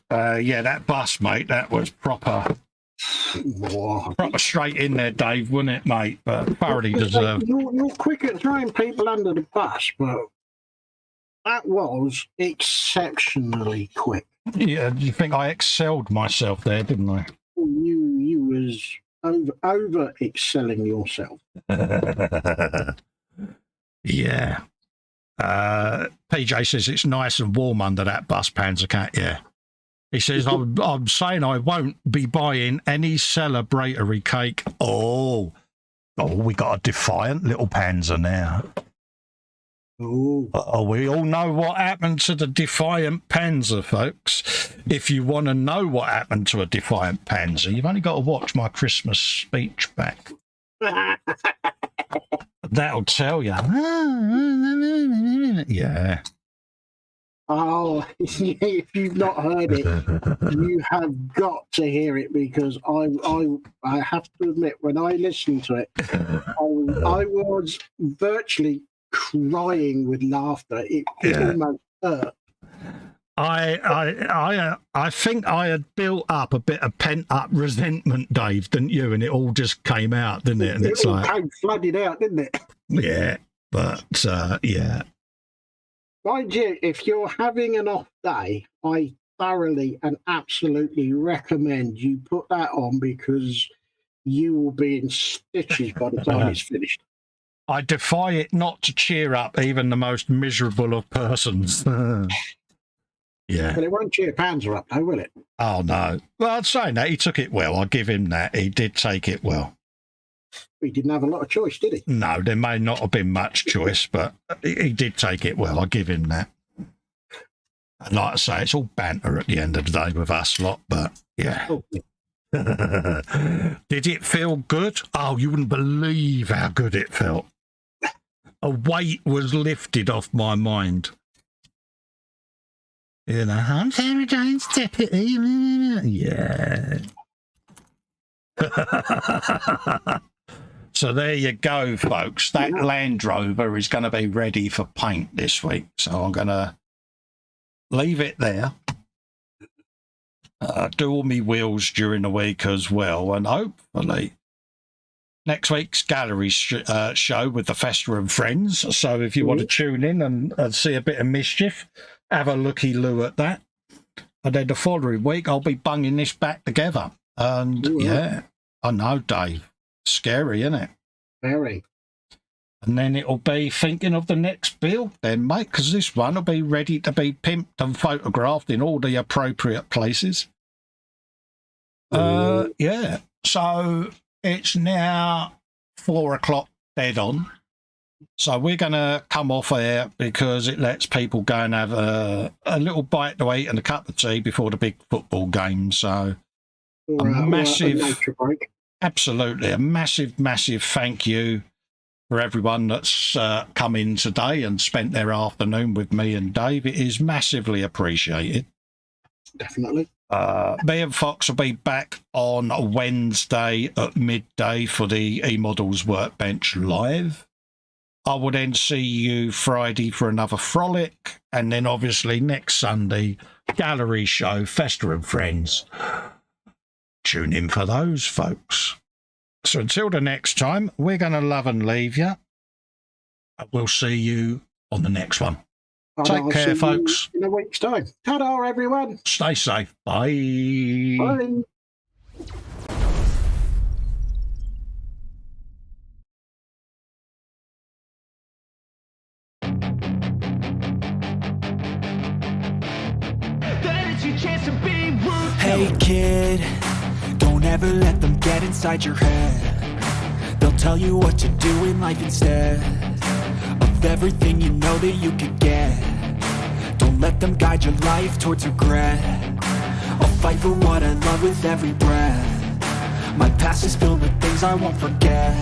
Yeah, that bus, mate, that was proper straight in there, Dave, wasn't it, mate? But thoroughly deserved. You're quick at throwing people under the bus, but that was exceptionally quick. Yeah, do you think I excelled myself there, didn't I? You was over excelling yourself. Yeah. PJ says it's nice and warm under that bus, Panzer Cat. Yeah. He says, I'm saying I won't be buying any celebratory cake. Oh, we got a defiant little Panzer now. Oh, we all know what happened to the defiant Panzer, folks. If you want to know what happened to a defiant Panzer, you've only got to watch my Christmas speech back. That'll tell you. Yeah. Oh, if you've not heard it, you have got to hear it, because I have to admit, when I listened to it, I was virtually crying with laughter. It almost hurt. I think I had built up a bit of pent up resentment, Dave, didn't you? And it all just came out, didn't it? And it's all like came flooded out, didn't it? Yeah, but yeah. Mind you, if you're having an off day, I thoroughly and absolutely recommend you put that on, because you will be in stitches by the time it's finished. I defy it not to cheer up even the most miserable of persons. Yeah. But it won't cheer Panzer up, though, will it? Oh, no. Well, I'd say that. He took it well. I'll give him that. He did take it well. He didn't have a lot of choice, did he? No, there may not have been much choice, but he did take it well. I'll give him that. And like I say, it's all banter at the end of the day with us lot, but yeah. Oh. Did it feel good? Oh, you wouldn't believe how good it felt. A weight was lifted off my mind. You know, I'm Sarah Jane's deputy. Yeah. So there you go, folks. That Land Rover is going to be ready for paint this week. So I'm going to leave it there. Do all my wheels during the week as well. And hopefully next week's gallery show with the Festa and friends. So if you want to tune in and see a bit of mischief, have a looky-loo at that. And then the following week, I'll be bunging this back together. And yeah, I know, Dave. Scary, isn't it? Very. And then it'll be thinking of the next build then, mate, because this one will be ready to be pimped and photographed in all the appropriate places. Yeah. So it's now 4 o'clock dead on. So we're going to come off air because it lets people go and have a little bite to eat and a cup of tea before the big football game. So a massive, absolutely, a massive, massive thank you for everyone that's come in today and spent their afternoon with me and Dave. It is massively appreciated. Definitely. Me and Fox will be back on Wednesday at midday for the E-Models Workbench Live. I will then see you Friday for another frolic, and then obviously next Sunday, gallery show, Festa and Friends. Tune in for those, folks. So until the next time, we're going to love and leave you. We'll see you on the next one. Take care, folks. In a week's time. Ta-da, everyone. Stay safe. Bye. Bye. Hey kid, don't ever let them get inside your head. They'll tell you what to do in life instead of everything you know that you could get. Don't let them guide your life towards regret. I'll fight for what I love with every breath. My past is filled with things I won't forget.